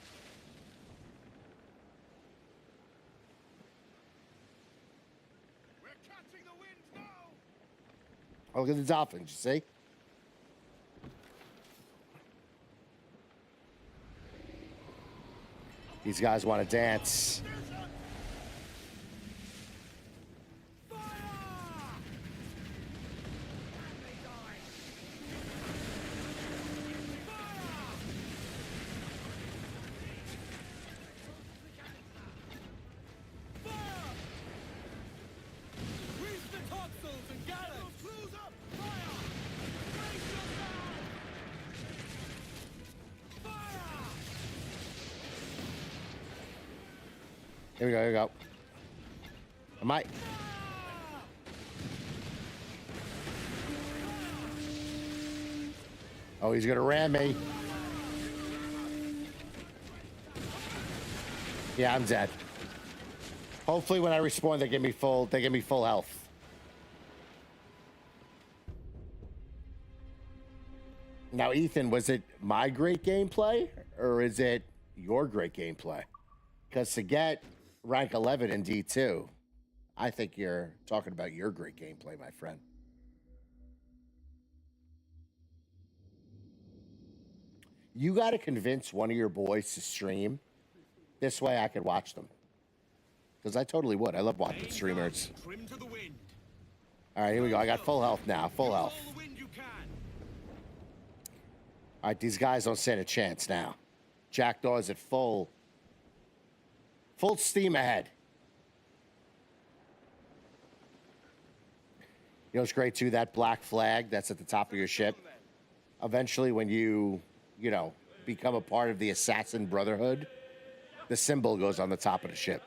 We're catching the wind now. Oh, look at the dolphins, you see? These guys want to dance. Reef the topsails and gallants. Crews up. Fire. Here we go, here we go. I might. Oh, he's gonna ram me. Yeah, I'm dead. Hopefully when I respawn, they give me full health. Now, Ethan, was it my great gameplay or is it your great gameplay? Because to get rank 11 in D2, I think you're talking about your great gameplay, my friend. You got to convince one of your boys to stream. This way I could watch them. Because I totally would. I love watching streamers. Trim to the wind. All right, here we go. I got full health now. Full health. All the wind you can. All right, these guys don't stand a chance now. Jackdaw's at full steam ahead. You know what's great too? That black flag that's at the top of your ship. Eventually, when you know, become a part of the Assassin Brotherhood, the symbol goes on the top of the ship.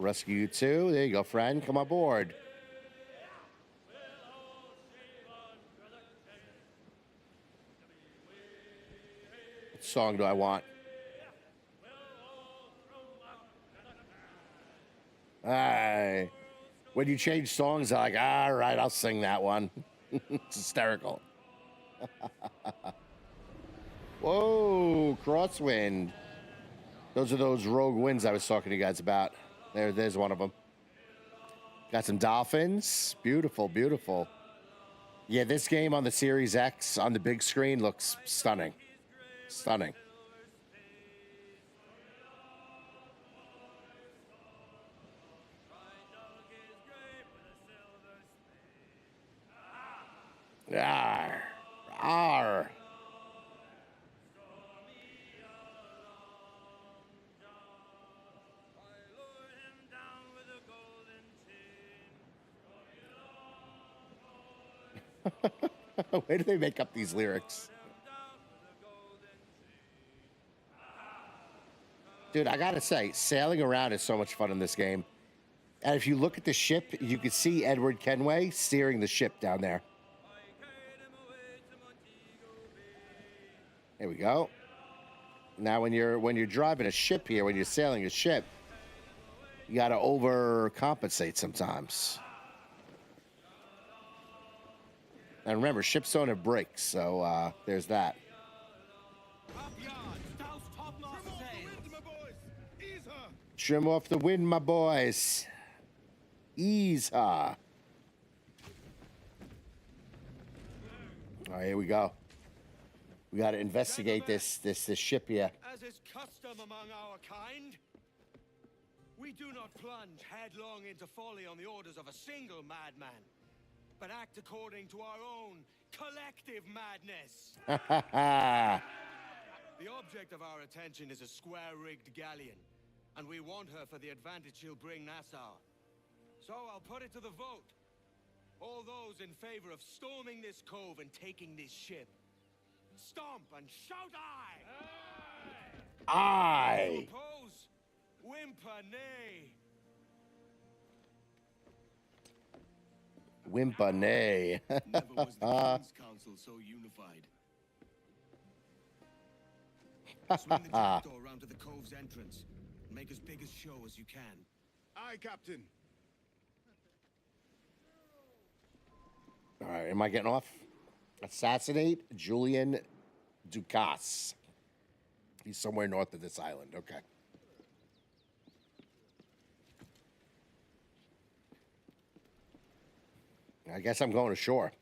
rescue you too. There you go, friend. Come aboard. What song do I want? Hey. When you change songs, I'm like, all right, I'll sing that one. It's hysterical. Whoa, crosswind. Those are those rogue winds I was talking to you guys about. There's one of them. Got some dolphins. Beautiful, beautiful. Yeah, this game on the Series X on the big screen looks stunning. Stunning. Arr. Arr. Where do they make up these lyrics? Dude, I gotta say, sailing around is so much fun in this game. And if you look at the ship, you can see Edward Kenway steering the ship down there. There we go. Now, when you're driving a ship here, when you're sailing a ship, you gotta overcompensate sometimes. And remember, ships don't have brakes, so there's that. Trim off the wind, my boys. Ease her. All right, here we go. We got to investigate this ship here. As is custom among our kind, we do not plunge headlong into folly on the orders of a single madman, but act according to our own collective madness. The object of our attention is a square-rigged galleon, and we want her for the advantage she'll bring Nassau. So I'll put it to the vote. All those in favor of storming this cove and taking this ship, stomp and shout aye! Aye! Oppose, whimper nay. Whimper nay. Never was the King's Council so unified. Swing the jackdaw around to the cove's entrance. Make as big a show as you can. Aye, Captain. All right, am I getting off? Assassinate Julian Ducasse. He's somewhere north of this island. Okay. I guess I'm going ashore.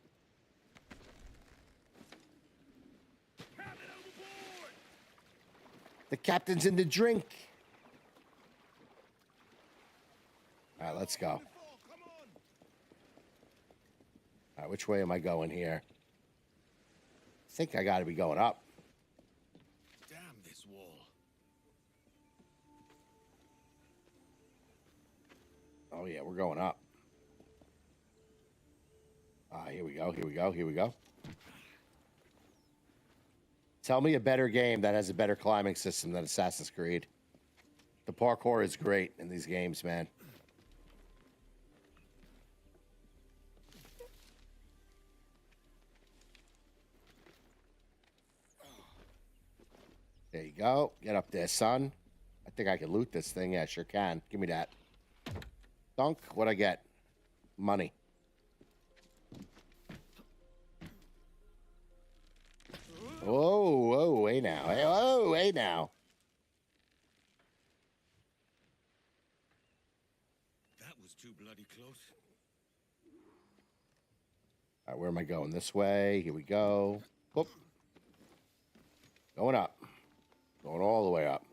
The captain's in the drink. All right, let's go. All right, which way am I going here? I think I got to be going up. Damn this wall. Oh, yeah, we're going up. Here we go, here we go, here we go. Tell me a better game that has a better climbing system than Assassin's Creed. The parkour is great in these games, man. There you go. Get up there, son. I think I can loot this thing. Yeah, sure can. Give me that. Dunk. What'd I get? Money. Whoa, whoa, hey now. Hey, whoa, hey now. That was too bloody close. All right, where am I going? This way. Here we go. Whoop. Going up. Going all the way up.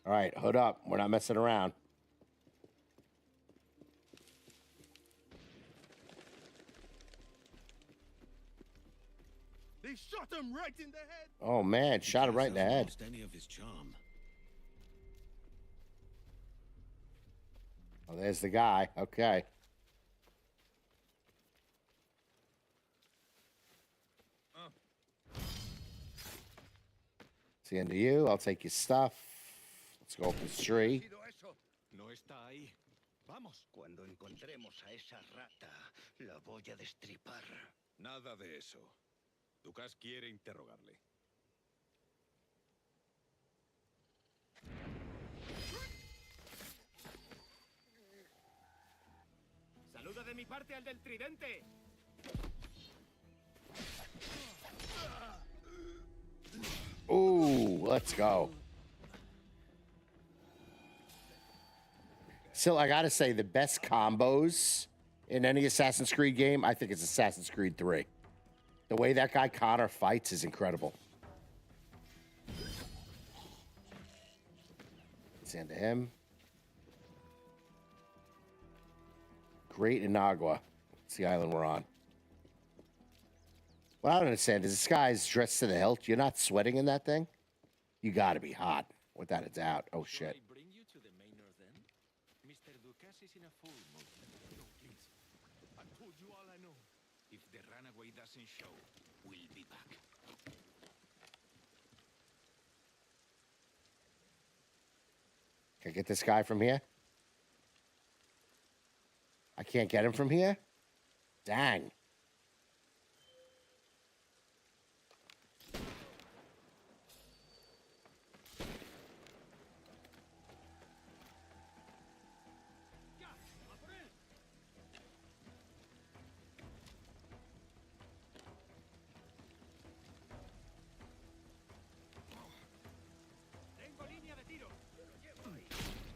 All right, hood up. We're not messing around. They shot him right in the head. Oh, man. Shot him right in the head. Lost any of his charm. Oh, there's the guy. Okay. It's the end of you. I'll take your stuff. Let's go up this tree. No está ahí. Vamos. Cuando encontremos a esa rata, la voy a destripar. Nada de eso. Dukas quiere interrogarle. Saluda de mi parte al del tridente. Ooh, let's go. Still, I gotta say, the best combos in any Assassin's Creed game, I think it's Assassin's Creed 3. The way that guy Connor fights is incredible. Let's end to him. Great Inagua. It's the island we're on. What I don't understand is this guy's dressed to the hilt. You're not sweating in that thing? You gotta be hot, without a doubt. Oh, shit. I bring you to the manor then? Mr. Dukas is in a full mood. No, please. I told you all I know. If the runaway doesn't show, we'll be back. Can I get this guy from here? I can't get him from here? Dang.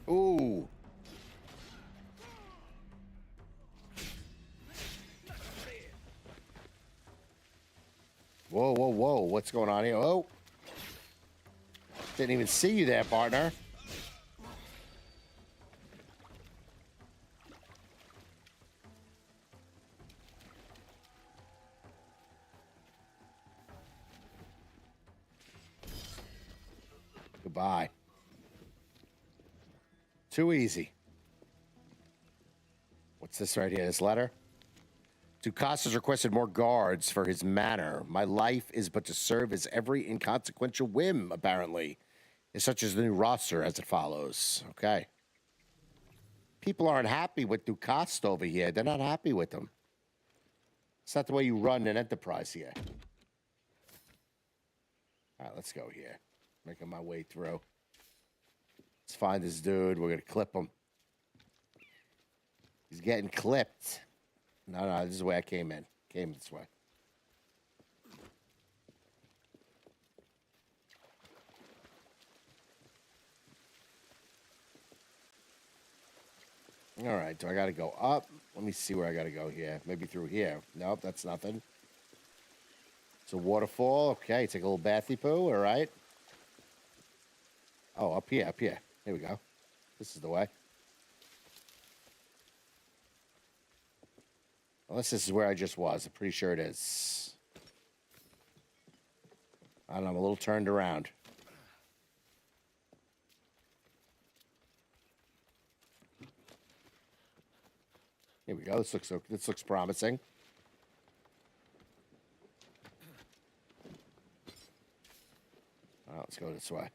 Ooh. Whoa, whoa, whoa. What's going on here? Oh. Didn't even see you there, partner. Goodbye. Too easy. What's this right here? This letter? Dukas has requested more guards for his manor. My life is but to serve as every inconsequential whim, apparently. Is such as the new roster as it follows. Okay. People aren't happy with Dukas over here. They're not happy with him. It's not the way you run an enterprise here. All right, let's go here. Making my way through. Let's find this dude. We're going to clip him. He's getting clipped. No, this is the way I came in. Came this way. All right, do I got to go up? Let me see where I got to go here. Maybe through here. Nope, that's nothing. It's a waterfall. Okay, take a little bathy poo. All right. Oh, up here, up here. Here we go. This is the way. Unless this is where I just was. I'm pretty sure it is. I don't know, I'm a little turned around. Here we go. This looks promising. All right, let's go this way.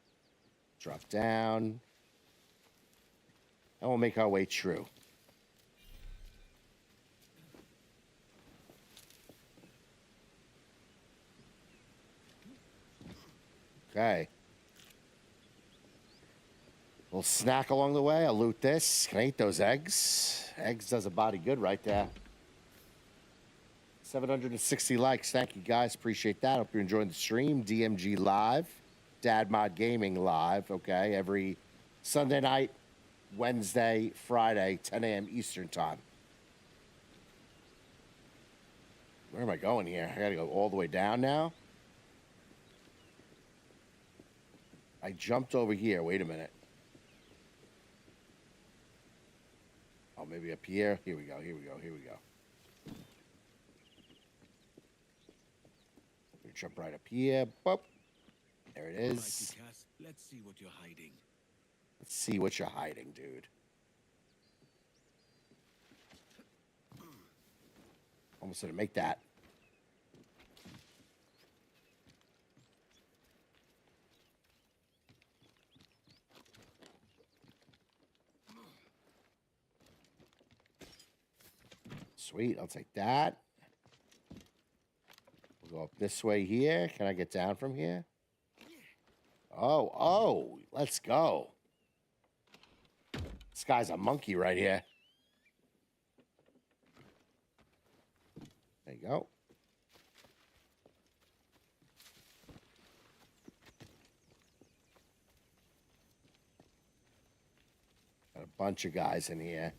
Drop down. And we'll make our way through. Okay. Little snack along the way. I'll loot this. Can I eat those eggs? Eggs does a body good right there. 760 likes. Thank you, guys. Appreciate that. Hope you're enjoying the stream. DMG Live. Dad Mod Gaming Live. Okay. Every Sunday night, Wednesday, Friday, 10 a.m. Eastern Time. Where am I going here? I got to go all the way down now. I jumped over here. Wait a minute. Oh, maybe up here. Here we go. Here we go. Here we go. We jump right up here. Boop. There it is. All right, Dukas, let's see what you're hiding. Let's see what you're hiding, dude. Almost didn't make that. Sweet, I'll take that. We'll go up this way here. Can I get down from here? Oh, let's go. This guy's a monkey right here. There you go. Got a bunch of guys in here.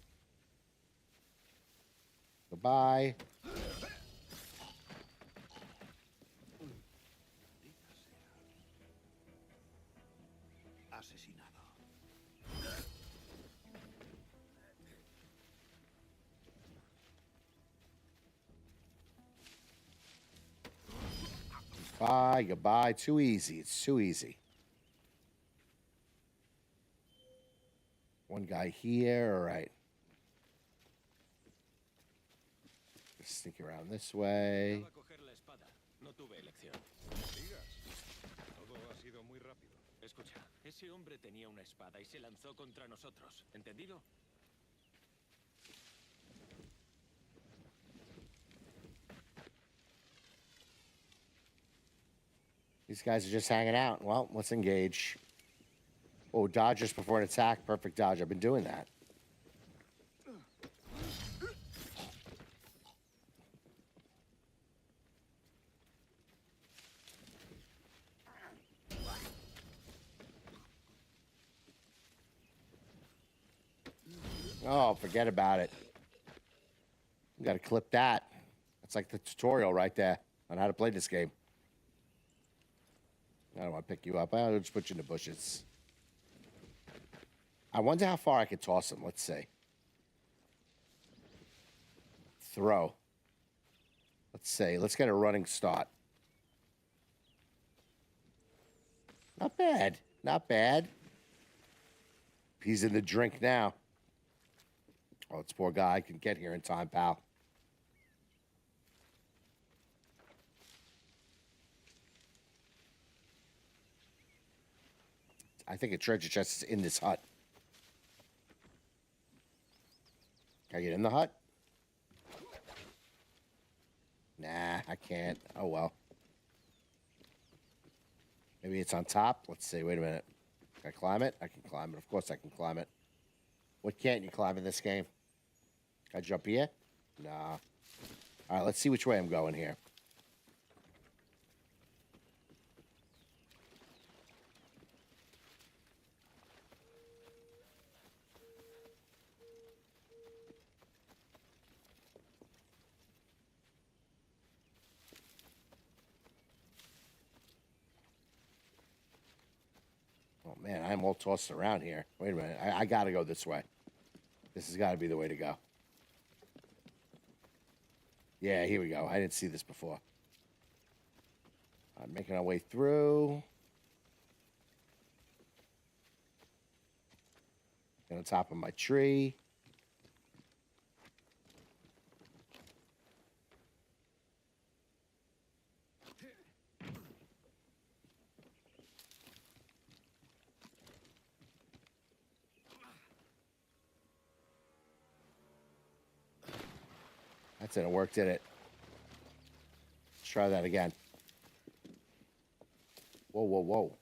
Goodbye. Asesinado. Bye, goodbye. Too easy. It's too easy. One guy here. All right. Sneak around this way. Estaba a coger la espada. No tuve elección. Todo ha sido muy rápido. Escucha, ese hombre tenía una espada y se lanzó contra nosotros. ¿Entendido? These guys are just hanging out. Well, let's engage. Oh, dodge just before an attack. Perfect dodge. I've been doing that. Oh, forget about it. You got to clip that. That's like the tutorial right there on how to play this game. I don't want to pick you up. I'll just put you in the bushes. I wonder how far I could toss him. Let's see. Throw. Let's see. Let's get a running start. Not bad. Not bad. He's in the drink now. Oh, this poor guy can get here in time, pal. I think a treasure chest is in this hut. Can I get in the hut? Nah, I can't. Oh, well. Maybe it's on top. Let's see. Wait a minute. Can I climb it? I can climb it. Of course I can climb it. What can't you climb in this game? Can I jump here? Nah. All right, let's see which way I'm going here. Oh, man, I'm all tossed around here. Wait a minute. I got to go this way. This has got to be the way to go. Yeah, here we go. I didn't see this before. I'm making our way through. On top of my tree. That didn't work, did it? Let's try that again. Whoa, whoa, whoa.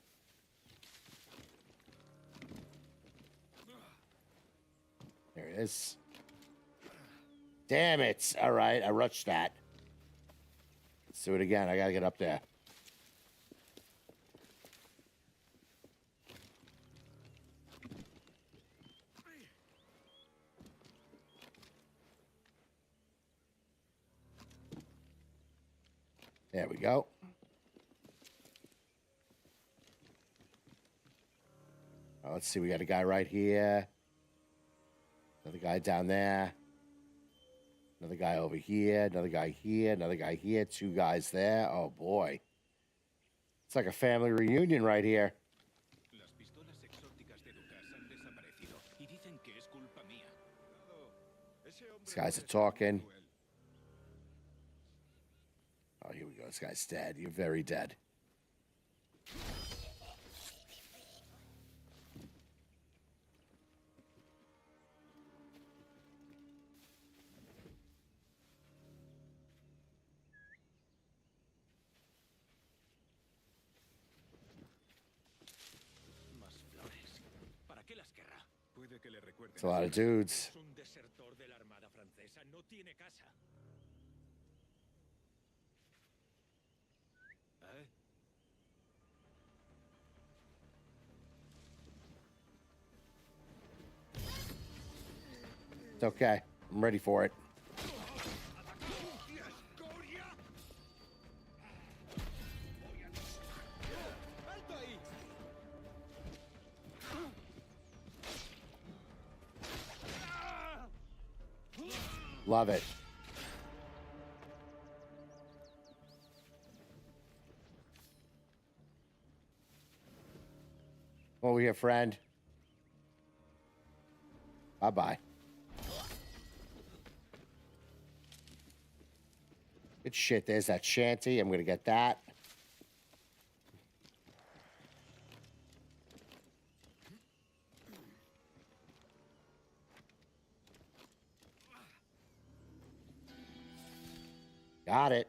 There it is. Damn it. All right, I rushed that. Let's do it again. I got to get up there. There we go. Oh, let's see. We got a guy right here. Another guy down there. Another guy over here. Another guy here. Another guy here. Two guys there. Oh, boy. It's like a family reunion right here. Las pistolas exóticas de Lucas han desaparecido y dicen que es culpa mía. These guys are talking. Oh, here we go. This guy's dead. You're very dead. que le recuerden. It's a lot of dudes. Es un desertor de la Armada Francesa. No tiene casa. Eh? It's okay. I'm ready for it. ¡Alto ahí! Love it. Over here, friend. Bye-bye. Good shit. There's that shanty. I'm going to get that. Got it.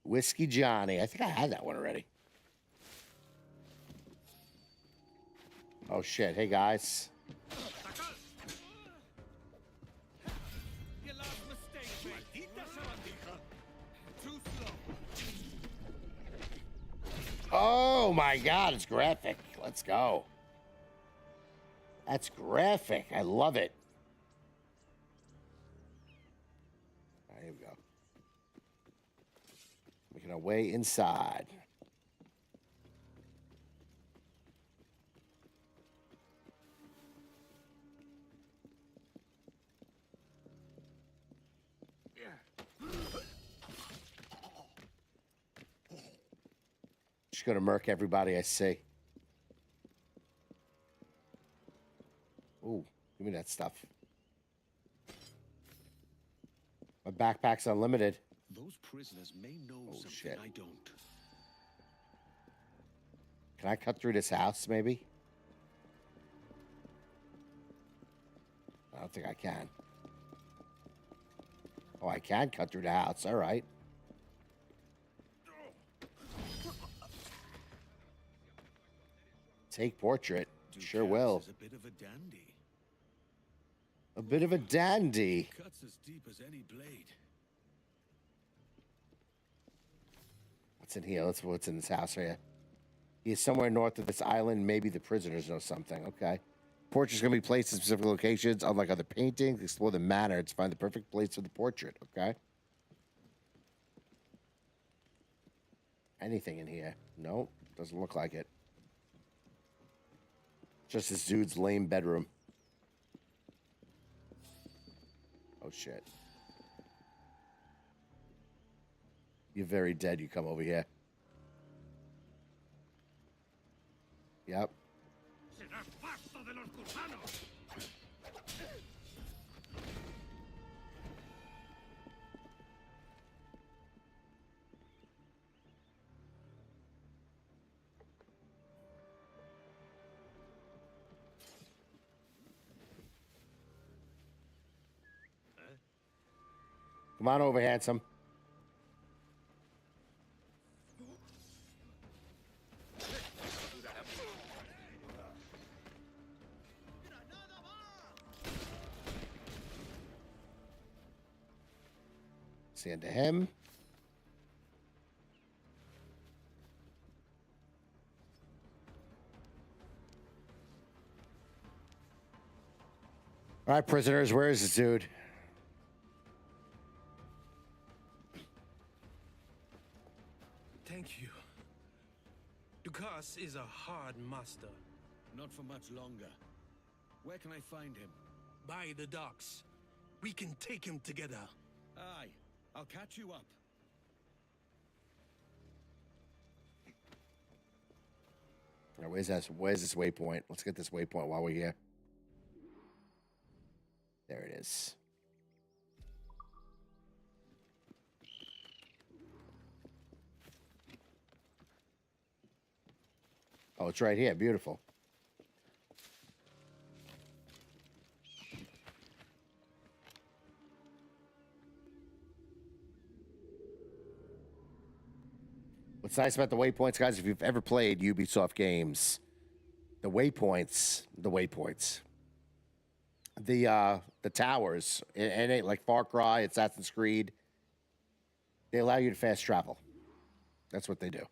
Whiskey Johnny. I think I had that one already. Oh, shit. Hey, guys. Your last mistake, mate. Maldita sabandija. Too slow. Oh, my God. It's graphic. Let's go. That's graphic. I love it. All right, here we go. Making our way inside. Just gonna murk everybody I see. Ooh, give me that stuff. My backpack's unlimited. Those prisoners may know something shit. I don't. Can I cut through this house, maybe? I don't think I can. Oh, I can cut through the house. All right. Take portrait. Sure will. Is a bit of a dandy. A bit of a dandy. Cuts as deep as any blade. What's in here? Let's what's in this house here. He is somewhere north of this island. Maybe the prisoners know something. Okay. Portrait's gonna be placed in specific locations. Unlike other paintings, explore the manner to find the perfect place for the portrait. Okay. Anything in here? Nope. Doesn't look like it. Just this dude's lame bedroom. Oh shit. You're very dead. You come over here. Yep. Come on over, handsome. Send to him. All right, prisoners, where is this dude? Thank you. Dukas is a hard master. Not for much longer. Where can I find him? By the docks. We can take him together. Aye, I'll catch you up. All right, where's this waypoint? Let's get this waypoint while we're here. There it is. Oh, it's right here. Beautiful. What's nice about the waypoints, guys, if you've ever played Ubisoft games, the waypoints. the towers. It ain't like Far Cry, Assassin's Creed. They allow you to fast travel. That's what they do.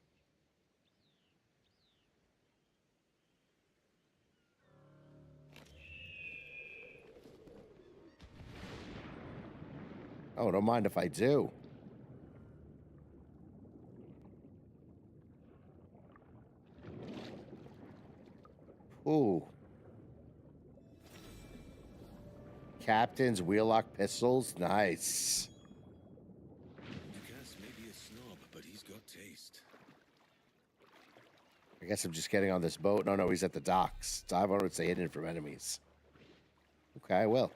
Oh, don't mind if I do. Ooh. Captain's wheellock pistols. Nice. Lucas may be a snob, but he's got taste. I guess I'm just getting on this boat. No, he's at the docks. Dive on it, stay hidden from enemies. Okay, I will.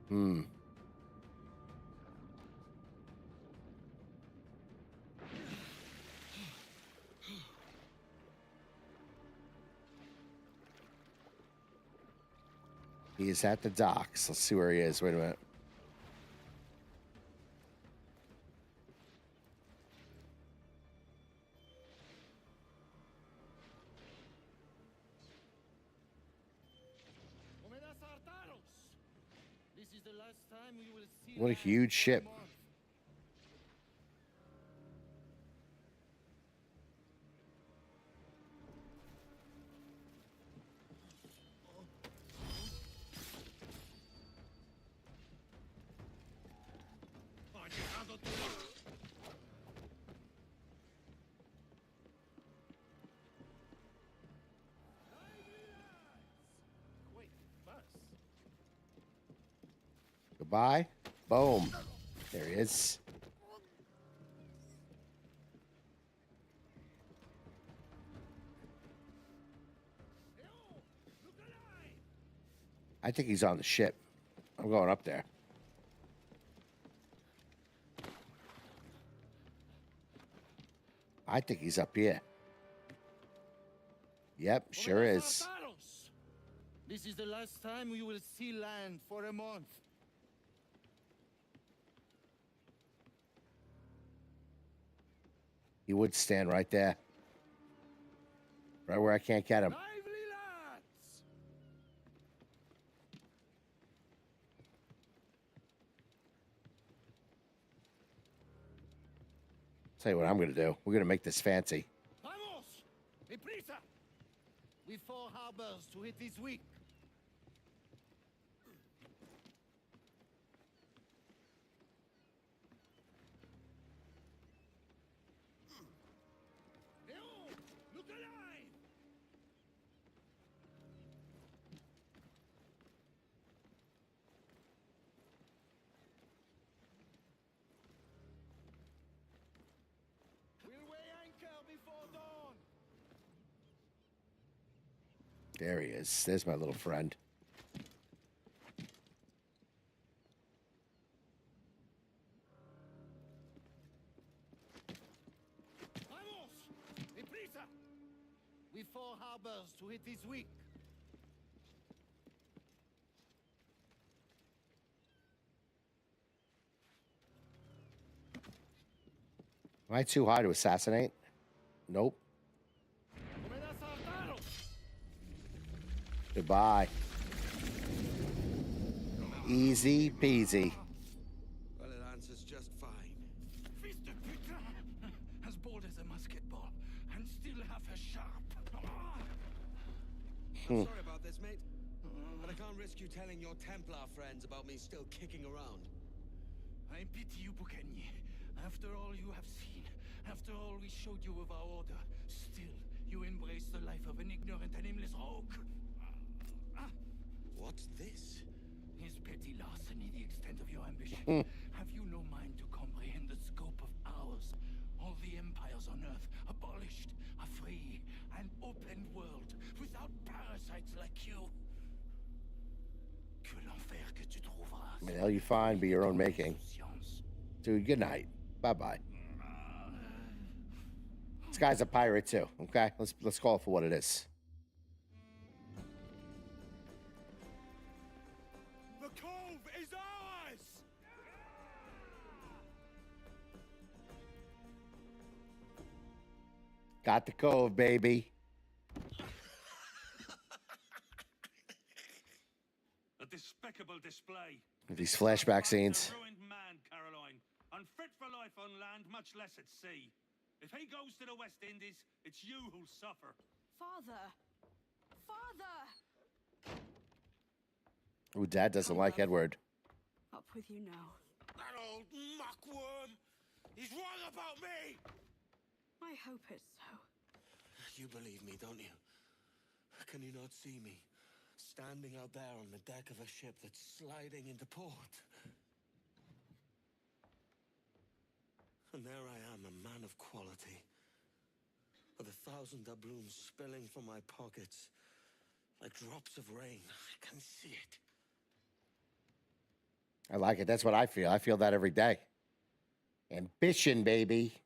Hmm. He is at the docks. Let's see where he is. Wait a minute. This is the last time we will see What a huge ship. Goodbye. Boom. There he is. I think he's on the ship. I'm going up there. I think he's up here. Yep, sure is. This is the last time we will see land for a month. He would stand right there. Right where I can't get him. Lively lads! Tell you what I'm going to do. We're going to make this fancy. Vamos! Deprisa! We've 4 harbors to hit this week. Look alive! We'll weigh anchor before dawn. There he is. There's my little friend. Vamos! Deprisa! We've 4 harbors to hit this week. Am I too high to assassinate? Nope. Goodbye. Easy peasy. Well, it answers just fine. Fils de putain! As bold as a musket ball, and still half as sharp. I'm sorry about this, mate. But I can't risk you telling your Templar friends about me still kicking around. I pity you, Boucanier. After all you have seen, after all we showed you of our order, still you embrace the life of an ignorant and aimless rogue. What's this? Is petty larceny the extent of your ambition? Have you no mind to comprehend the scope of ours? All the empires on Earth abolished, a free and open world without parasites like you. Que l'enfer que tu trouveras. I mean, hell you find, be your own making. Dude, good night. Bye-bye. guy's a pirate too. Okay, let's call it for what it is. The cove is ours! Got the cove, baby. A despicable display. These flashback scenes. A ruined man, Caroline. Unfit for life on land, much less at sea. If he goes to the West Indies, it's you who'll suffer. Father! Father! Ooh, Dad doesn't like Edward. Up with you now. That old muckworm! He's wrong about me! I hope it's so. You believe me, don't you? Can you not see me? Standing out there on the deck of a ship that's sliding into port. And there I am, a man of quality. With 1,000 doubloons spilling from my pockets. Like drops of rain. I can see it. I like it. That's what I feel. I feel that every day. Ambition, baby.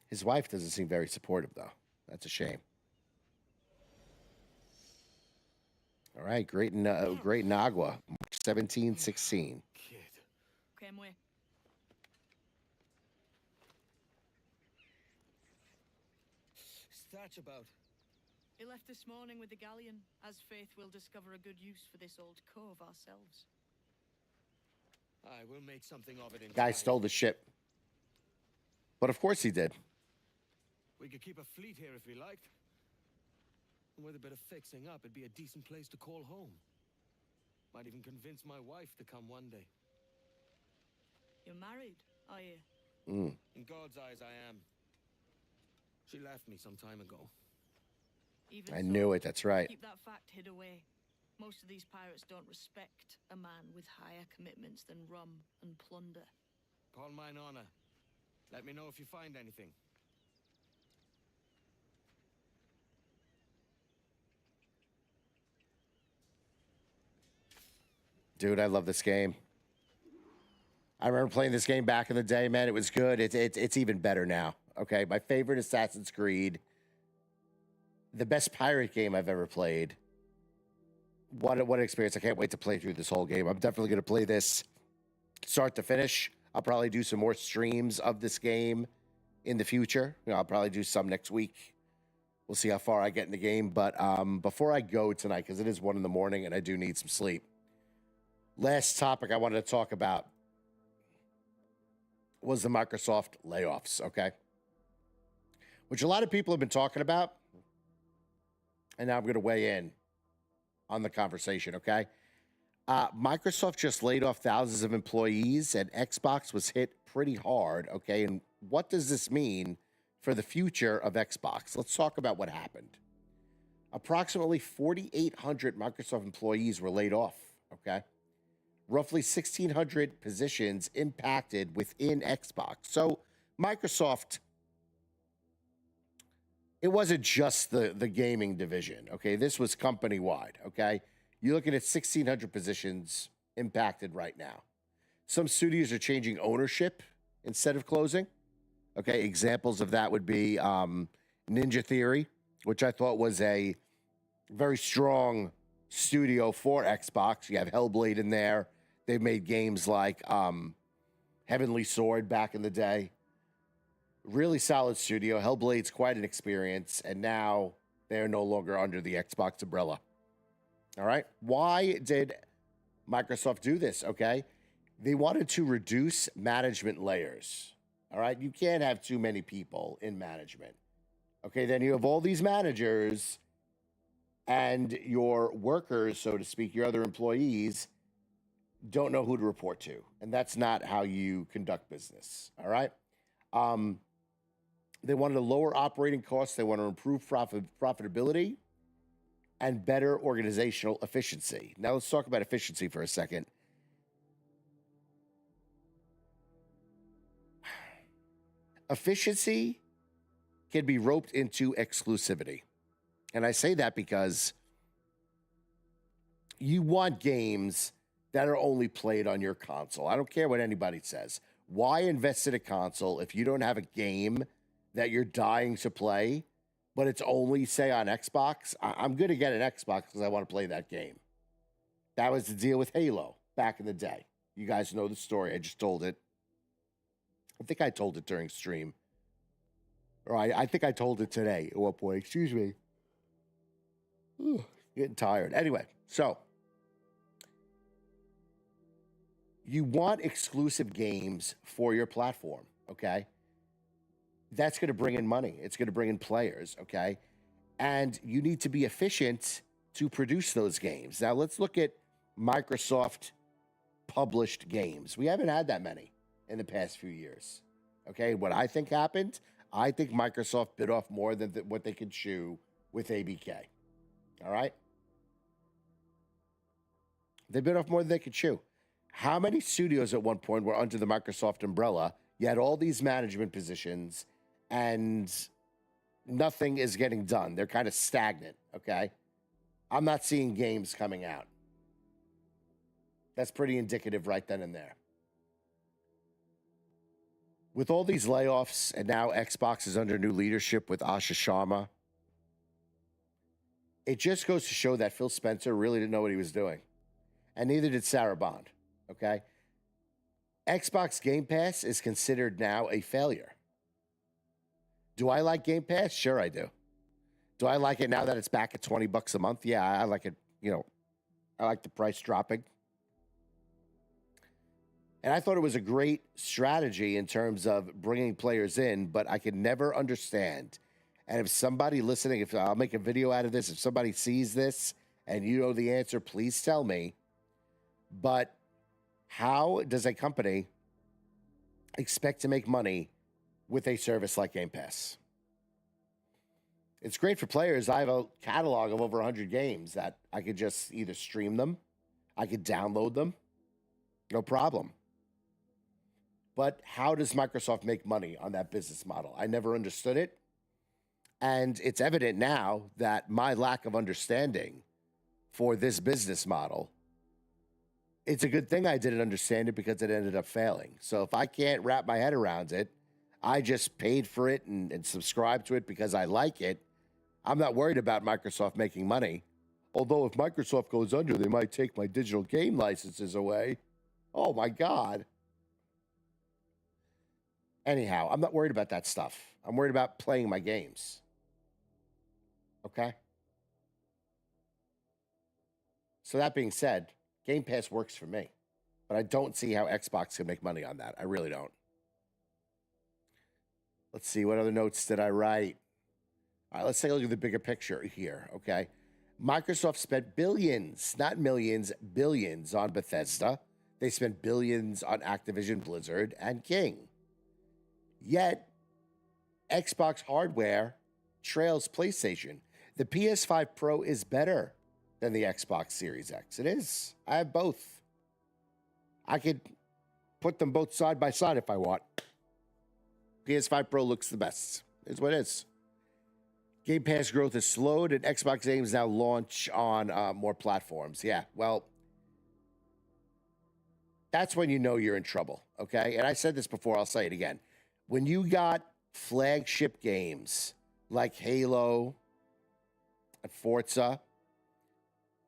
His wife doesn't seem very supportive, though. That's a shame. All right, Great Nagua, 1716. Kid. Came away. Thatch about. He left this morning with the galleon. As faith, we'll discover a good use for this old cove ourselves. I will make something of it in Guy time. stole the ship. But of course he did. We could keep a fleet here if we liked. And with a bit of fixing up, it'd be a decent place to call home. Might even convince my wife to come one day. You're married, are you? In God's eyes, I am. She left me some time ago. Even I so, knew it. That's right. keep that fact hid away. Most of these pirates don't respect a man with higher commitments than rum and plunder. Upon mine honor. Let me know if you find anything. Dude, I love this game. I remember playing this game back in the day, man. It was good. It's even better now. Okay, my favorite Assassin's Creed. The best pirate game I've ever played. What an experience. I can't wait to play through this whole game. I'm definitely going to play this start to finish. I'll probably do some more streams of this game in the future. You know, I'll probably do some next week. We'll see how far I get in the game. But before I go tonight, because it is 1 a.m. and I do need some sleep, last topic I wanted to talk about was the Microsoft layoffs, okay? Which a lot of people have been talking about. And now I'm going to weigh in on the conversation, okay? Microsoft just laid off thousands of employees, and Xbox was hit pretty hard, okay? And what does this mean for the future of Xbox? Let's talk about what happened. Approximately 4,800 Microsoft employees were laid off, okay? Roughly 1,600 positions impacted within Xbox. So Microsoft, it wasn't just the gaming division, okay? This was company-wide, okay? You're looking at 1,600 positions impacted right now. Some studios are changing ownership instead of closing, okay? Examples of that would be Ninja Theory, which I thought was a very strong studio for Xbox. You have Hellblade in there. They've made games like Heavenly Sword back in the day. Really solid studio. Hellblade's quite an experience, and now they're no longer under the Xbox umbrella. All right? Why did Microsoft do this, okay? They wanted to reduce management layers. All right? You can't have too many people in management. Okay, then you have all these managers and your workers, so to speak, your other employees, don't know who to report to. And that's not how you conduct business. All right? They wanted to lower operating costs. They want to improve profitability and better organizational efficiency. Now let's talk about efficiency for a second. Efficiency can be roped into exclusivity. And I say that because you want games that are only played on your console. I don't care what anybody says. Why invest in a console if you don't have a game that you're dying to play, but it's only, say, on Xbox? I'm going to get an Xbox because I want to play that game. That was the deal with Halo back in the day. You guys know the story. I just told it. I think I told it during stream. Or I think I told it today at one point. Excuse me. Ooh, getting tired. Anyway, so you want exclusive games for your platform, okay? That's going to bring in money. It's going to bring in players, okay? And you need to be efficient to produce those games. Now, let's look at Microsoft published games. We haven't had that many in the past few years, okay? What I think happened, I think Microsoft bit off more than what they could chew with ABK, all right? They bit off more than they could chew. How many studios at one point were under the Microsoft umbrella? You had all these management positions and nothing is getting done. They're kind of stagnant, okay? I'm not seeing games coming out. That's pretty indicative right then and there. With all these layoffs and now Xbox is under new leadership with Asha Sharma, it just goes to show that Phil Spencer really didn't know what he was doing. And neither did Sarah Bond, okay? Xbox Game Pass is considered now a failure. Do I like Game Pass? Sure, I do. Do I like it now that it's back at $20 a month? Yeah, I like it. You know, I like the price dropping. And I thought it was a great strategy in terms of bringing players in, but I could never understand. And if somebody listening, if I'll make a video out of this, if somebody sees this and you know the answer, please tell me. But how does a company expect to make money with a service like Game Pass? It's great for players. I have a catalog of over 100 games that I could just either stream them, I could download them, no problem. But how does Microsoft make money on that business model? I never understood it. And it's evident now that my lack of understanding for this business model, it's a good thing I didn't understand it because it ended up failing. So if I can't wrap my head around it, I just paid for it and subscribed to it because I like it. I'm not worried about Microsoft making money. Although if Microsoft goes under, they might take my digital game licenses away. Oh, my God. Anyhow, I'm not worried about that stuff. I'm worried about playing my games. Okay? So that being said, Game Pass works for me. But I don't see how Xbox can make money on that. I really don't. Let's see, what other notes did I write? All right, let's take a look at the bigger picture here, okay? Microsoft spent billions, not millions, billions on Bethesda. They spent billions on Activision, Blizzard, and King. Yet, Xbox hardware trails PlayStation. The PS5 Pro is better than the Xbox Series X. It is. I have both. I could put them both side by side if I want. PS5 Pro looks the best. It's what it is. Game Pass growth has slowed, and Xbox games now launch on more platforms. Yeah, well, that's when you know you're in trouble, okay? And I said this before, I'll say it again. When you got flagship games like Halo and Forza,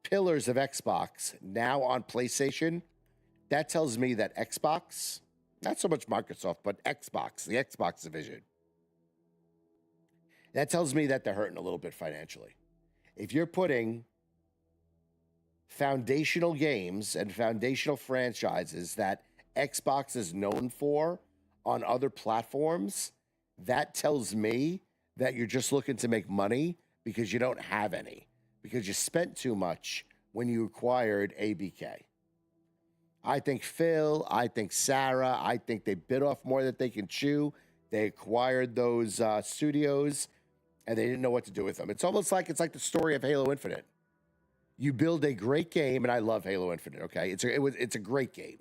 pillars of Xbox now on PlayStation, that tells me that Xbox, not so much Microsoft, but Xbox, the Xbox division, that tells me that they're hurting a little bit financially. If you're putting foundational games and foundational franchises that Xbox is known for on other platforms, that tells me that you're just looking to make money because you don't have any, because you spent too much when you acquired ABK. I think Phil, I think Sarah, I think they bit off more than they can chew. They acquired those studios, and they didn't know what to do with them. It's almost like the story of Halo Infinite. You build a great game, and I love Halo Infinite, okay? It's a great game.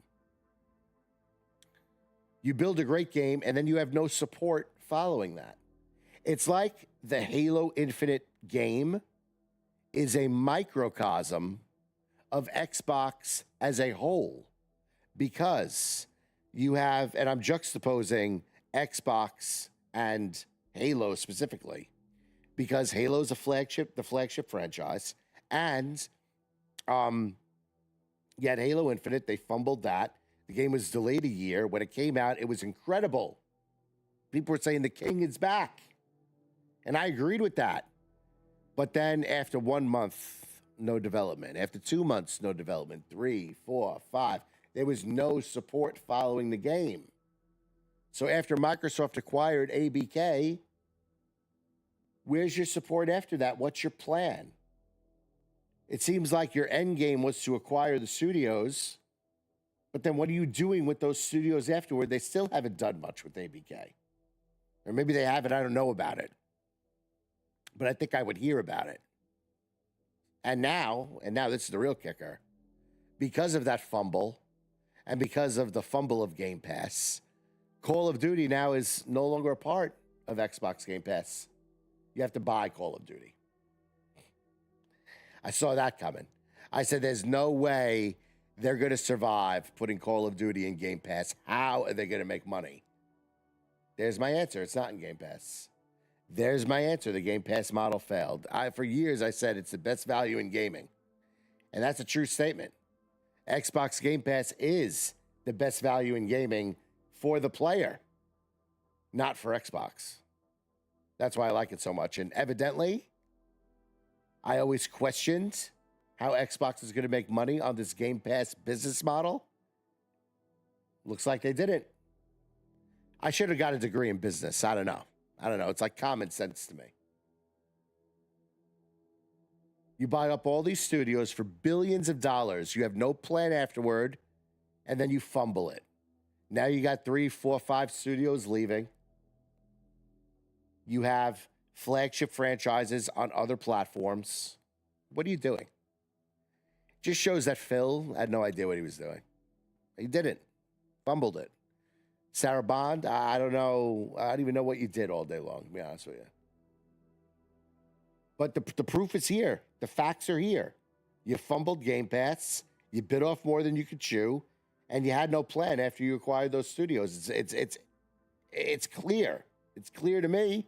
You build a great game, and then you have no support following that. It's like the Halo Infinite game is a microcosm of Xbox as a whole, because You have, and I'm juxtaposing Xbox and Halo specifically, because Halo's the flagship franchise, and yet Halo Infinite, they fumbled that. The game was delayed a year. When it came out, it was incredible. People were saying the king is back. And I agreed with that. But then after 1 month, no development. After 2 months, no development. 3, 4, 5. There was no support following the game. So after Microsoft acquired ABK, where's your support after that? What's your plan? It seems like your end game was to acquire the studios, but then what are you doing with those studios afterward? They still haven't done much with ABK. Or maybe they haven't, I don't know about it. But I think I would hear about it. And now this is the real kicker. Because of that fumble, and because of the fumble of Game Pass, Call of Duty now is no longer a part of Xbox Game Pass. You have to buy Call of Duty. I saw that coming. I said, there's no way they're going to survive putting Call of Duty in Game Pass. How are they going to make money? There's my answer. It's not in Game Pass. There's my answer. The Game Pass model failed. For years, I said it's the best value in gaming. And that's a true statement. Xbox Game Pass is the best value in gaming for the player, not for Xbox. That's why I like it so much. And evidently, I always questioned how Xbox is going to make money on this Game Pass business model. Looks like they didn't. I should have got a degree in business. I don't know. It's like common sense to me. You buy up all these studios for billions of dollars. You have no plan afterward, and then you fumble it. Now you got 3, 4, 5 studios leaving. You have flagship franchises on other platforms. What are you doing? Just shows that Phil had no idea what he was doing. He didn't. Fumbled it. Sarah Bond, I don't know. I don't even know what you did all day long, to be honest with you. But the proof is here. The facts are here. You fumbled Game Pass. You bit off more than you could chew. And you had no plan after you acquired those studios. It's clear. It's clear to me.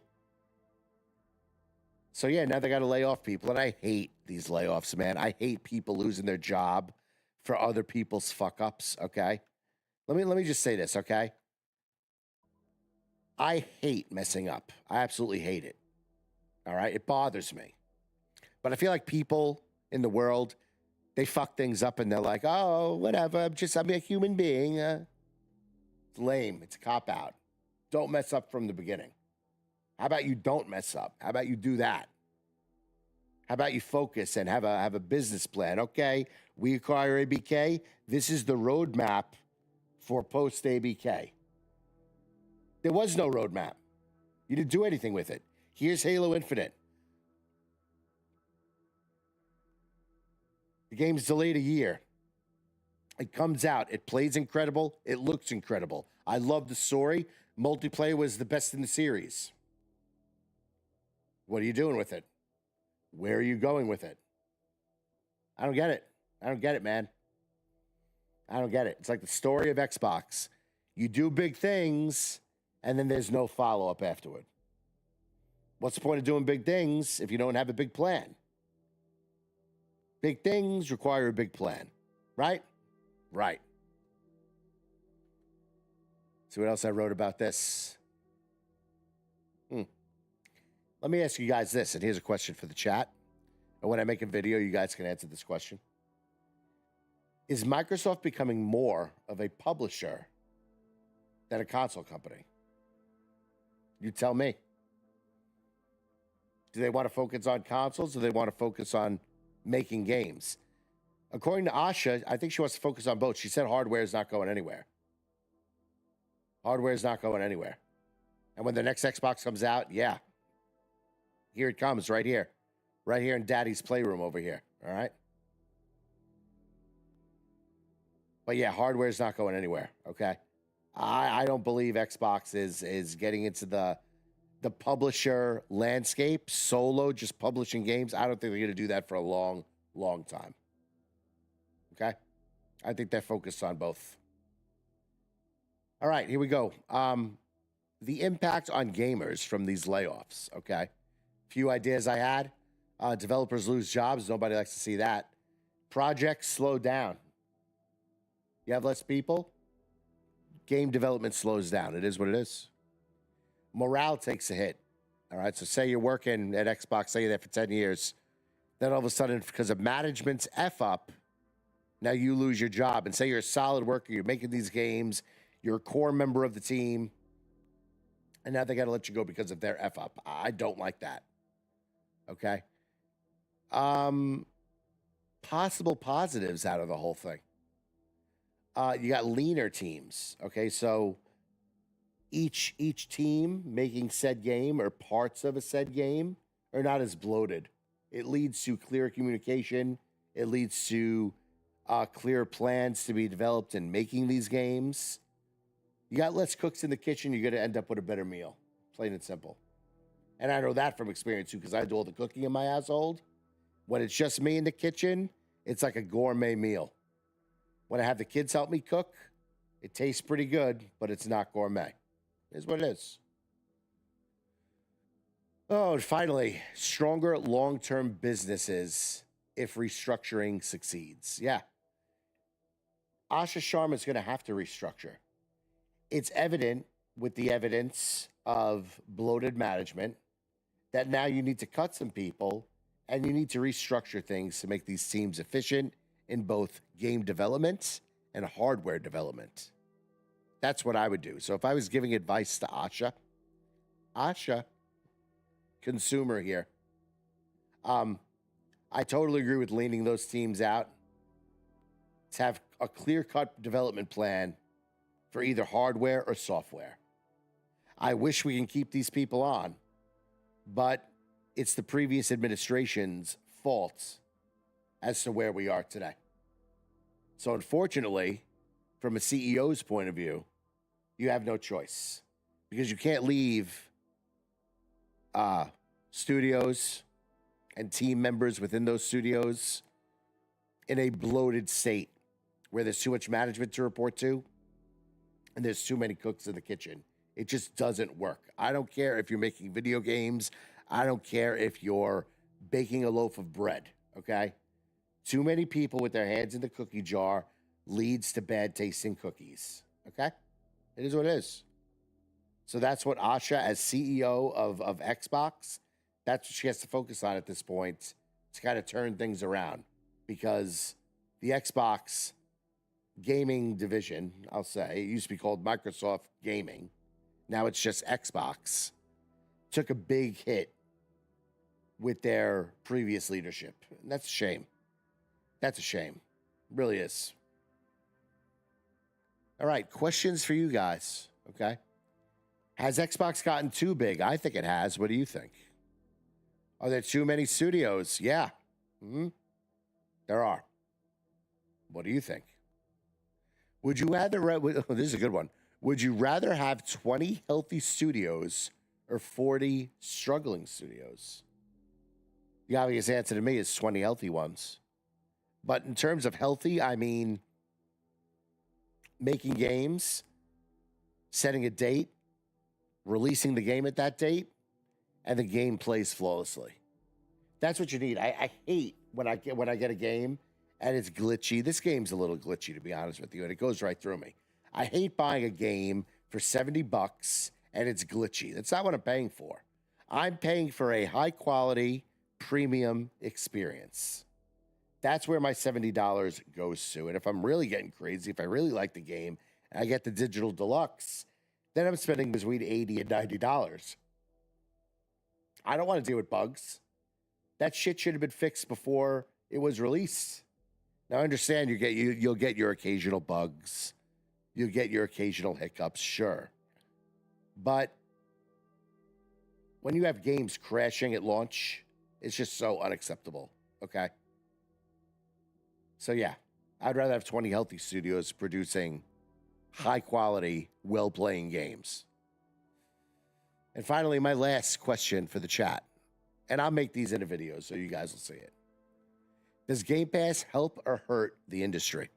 So, yeah, now they got to lay off people. And I hate these layoffs, man. I hate people losing their job for other people's fuck-ups, okay? Let me just say this, okay? I hate messing up. I absolutely hate it. All right? It bothers me. But I feel like people in the world, they fuck things up and they're like, oh, whatever. I'm a human being. It's lame. It's a cop-out. Don't mess up from the beginning. How about you don't mess up? How about you do that? How about you focus and have a business plan? Okay, we acquire ABK. This is the roadmap for post-ABK. There was no roadmap. You didn't do anything with it. Here's Halo Infinite. The game's delayed a year. It comes out. It plays incredible. It looks incredible. I love the story. Multiplayer was the best in the series. What are you doing with it? Where are you going with it? I don't get it. I don't get it, man. I don't get it. It's like the story of Xbox. You do big things, and then there's no follow-up afterward. What's the point of doing big things if you don't have a big plan? Big things require a big plan, right? Right. See what else I wrote about this? Let me ask you guys this, and here's a question for the chat. And when I make a video, you guys can answer this question. Is Microsoft becoming more of a publisher than a console company? You tell me. Do they want to focus on consoles, or do they want to focus on making games? According to Asha, I think she wants to focus on both. She said hardware is not going anywhere. Hardware is not going anywhere. And when the next Xbox comes out, yeah. Here it comes, right here. Right here in Daddy's playroom over here, all right? But yeah, hardware is not going anywhere, okay? I don't believe Xbox is getting into the publisher landscape, solo, just publishing games. I don't think they're going to do that for a long, long time. Okay? I think they're focused on both. All right, here we go. The impact on gamers from these layoffs. Okay. Few ideas I had. Developers lose jobs. Nobody likes to see that. Projects slow down. You have less people. Game development slows down. It is what it is. Morale takes a hit. All right. So say you're working at Xbox, say you're there for 10 years. Then all of a sudden, because of management's F up, now you lose your job. And say you're a solid worker, you're making these games, you're a core member of the team, and now they got to let you go because of their F up. I don't like that. Okay. Possible positives out of the whole thing. You got leaner teams. Okay. So each team making said game or parts of a said game are not as bloated. It leads to clearer communication. It leads to clear plans to be developed in making these games. You got less cooks in the kitchen, you're going to end up with a better meal. Plain and simple. And I know that from experience too, because I do all the cooking in my household. When it's just me in the kitchen, it's like a gourmet meal. When I have the kids help me cook, it tastes pretty good, but it's not gourmet. It is what it is. Oh, and finally, stronger long-term businesses if restructuring succeeds. Yeah. Asha Sharma is going to have to restructure. It's evident with the evidence of bloated management that now you need to cut some people and you need to restructure things to make these teams efficient in both game development and hardware development. That's what I would do. So if I was giving advice to Asha, consumer here, I totally agree with leaning those teams out to have a clear-cut development plan for either hardware or software. I wish we can keep these people on, but it's the previous administration's fault as to where we are today. So unfortunately, from a CEO's point of view, you have no choice because you can't leave studios and team members within those studios in a bloated state where there's too much management to report to and there's too many cooks in the kitchen. It just doesn't work. I don't care if you're making video games. I don't care if you're baking a loaf of bread, okay? Too many people with their hands in the cookie jar leads to bad tasting cookies, okay? It is what it is. So that's what Asha, as CEO of Xbox, that's what she has to focus on at this point to kind of turn things around because the Xbox gaming division, I'll say, it used to be called Microsoft Gaming. Now it's just Xbox. Took a big hit with their previous leadership. And that's a shame. That's a shame. It really is. All right, questions for you guys, okay? Has Xbox gotten too big? I think it has. What do you think? Are there too many studios? Yeah. There are. What do you think? Would you rather... this is a good one. Would you rather have 20 healthy studios or 40 struggling studios? The obvious answer to me is 20 healthy ones. But in terms of healthy, I mean making games, setting a date, releasing the game at that date, and the game plays flawlessly. That's what you need. I hate when I get a game and it's glitchy. This game's a little glitchy, to be honest with you, and it goes right through me. I hate buying a game for $70 and it's glitchy. That's not what I'm paying for. I'm paying for a high-quality, premium experience. That's where my $70 goes to. And if I'm really getting crazy, if I really like the game, and I get the digital deluxe, then I'm spending between $80 and $90. I don't want to deal with bugs. That shit should have been fixed before it was released. Now, I understand you'll get your occasional bugs. You'll get your occasional hiccups, sure. But when you have games crashing at launch, it's just so unacceptable, okay? So, yeah, I'd rather have 20 healthy studios producing high-quality, well-playing games. And finally, my last question for the chat. And I'll make these in a video so you guys will see it. Does Game Pass help or hurt the industry?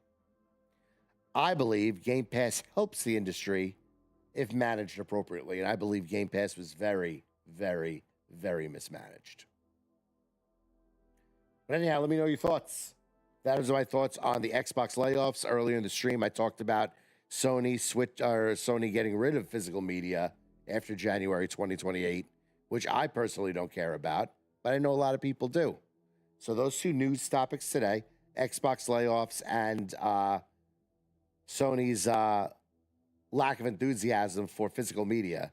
I believe Game Pass helps the industry if managed appropriately. And I believe Game Pass was very, very, very mismanaged. But anyhow, let me know your thoughts. That is my thoughts on the Xbox layoffs. Earlier in the stream, I talked about Sony getting rid of physical media after January 2028, which I personally don't care about, but I know a lot of people do. So those two news topics today, Xbox layoffs and Sony's lack of enthusiasm for physical media.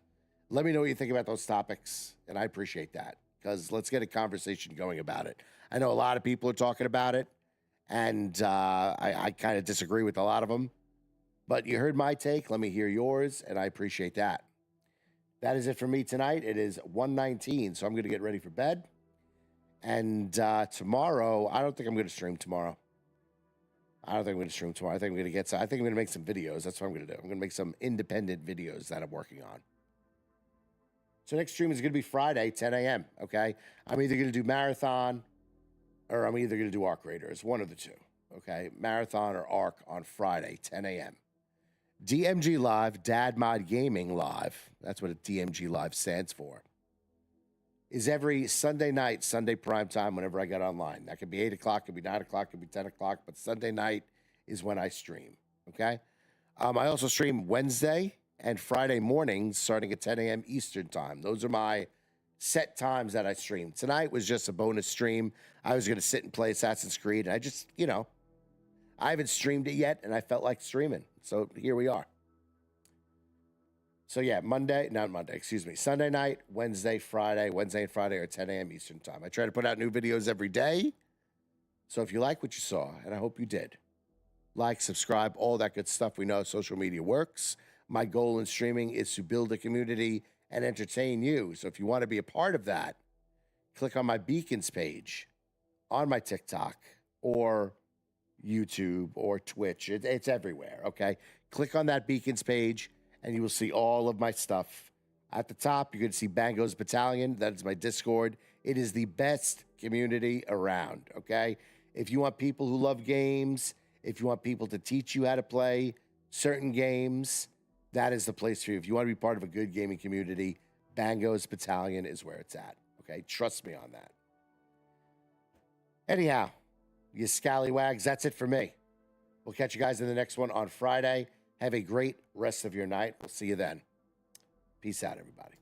Let me know what you think about those topics, and I appreciate that, because let's get a conversation going about it. I know a lot of people are talking about it, and I kind of disagree with a lot of them. But you heard my take. Let me hear yours, and I appreciate that. That is it for me tonight. It is 1:19, so I'm going to get ready for bed. And tomorrow, I don't think I'm going to stream tomorrow. I think I'm going to make some videos. That's what I'm going to do. I'm going to make some independent videos that I'm working on. So next stream is going to be Friday, 10 a.m., okay? I'm either going to do Marathon or I'm either going to do Arc Raiders, one of the two, okay? Marathon or Arc on Friday, 10 a.m. DMG Live, Dad Mod Gaming Live, that's what a DMG Live stands for, is every Sunday night, Sunday prime time, whenever I get online. That could be 8 o'clock, could be 9 o'clock, could be 10 o'clock, but Sunday night is when I stream, okay? I also stream Wednesday and Friday mornings starting at 10 a.m. Eastern time. Those are my set times that I stream. Tonight was just a bonus stream. I was going to sit and play Assassin's Creed, and I just, I haven't streamed it yet, and I felt like streaming. So here we are. So yeah, Sunday night, Wednesday and Friday are 10 a.m. Eastern time. I try to put out new videos every day. So if you like what you saw, and I hope you did, like, subscribe, all that good stuff. We know how social media works. My goal in streaming is to build a community and entertain you. So if you want to be a part of that, click on my beacons page on my TikTok or YouTube or Twitch. It's everywhere, okay? Click on that beacons page and you will see all of my stuff. At the top, you're going to see Bango's Battalion. That is my Discord. It is the best community around, okay? If you want people who love games, if you want people to teach you how to play certain games, that is the place for you. If you want to be part of a good gaming community, Bango's Battalion is where it's at, okay? Trust me on that. Anyhow, you scallywags, that's it for me. We'll catch you guys in the next one on Friday. Have a great rest of your night. We'll see you then. Peace out, everybody.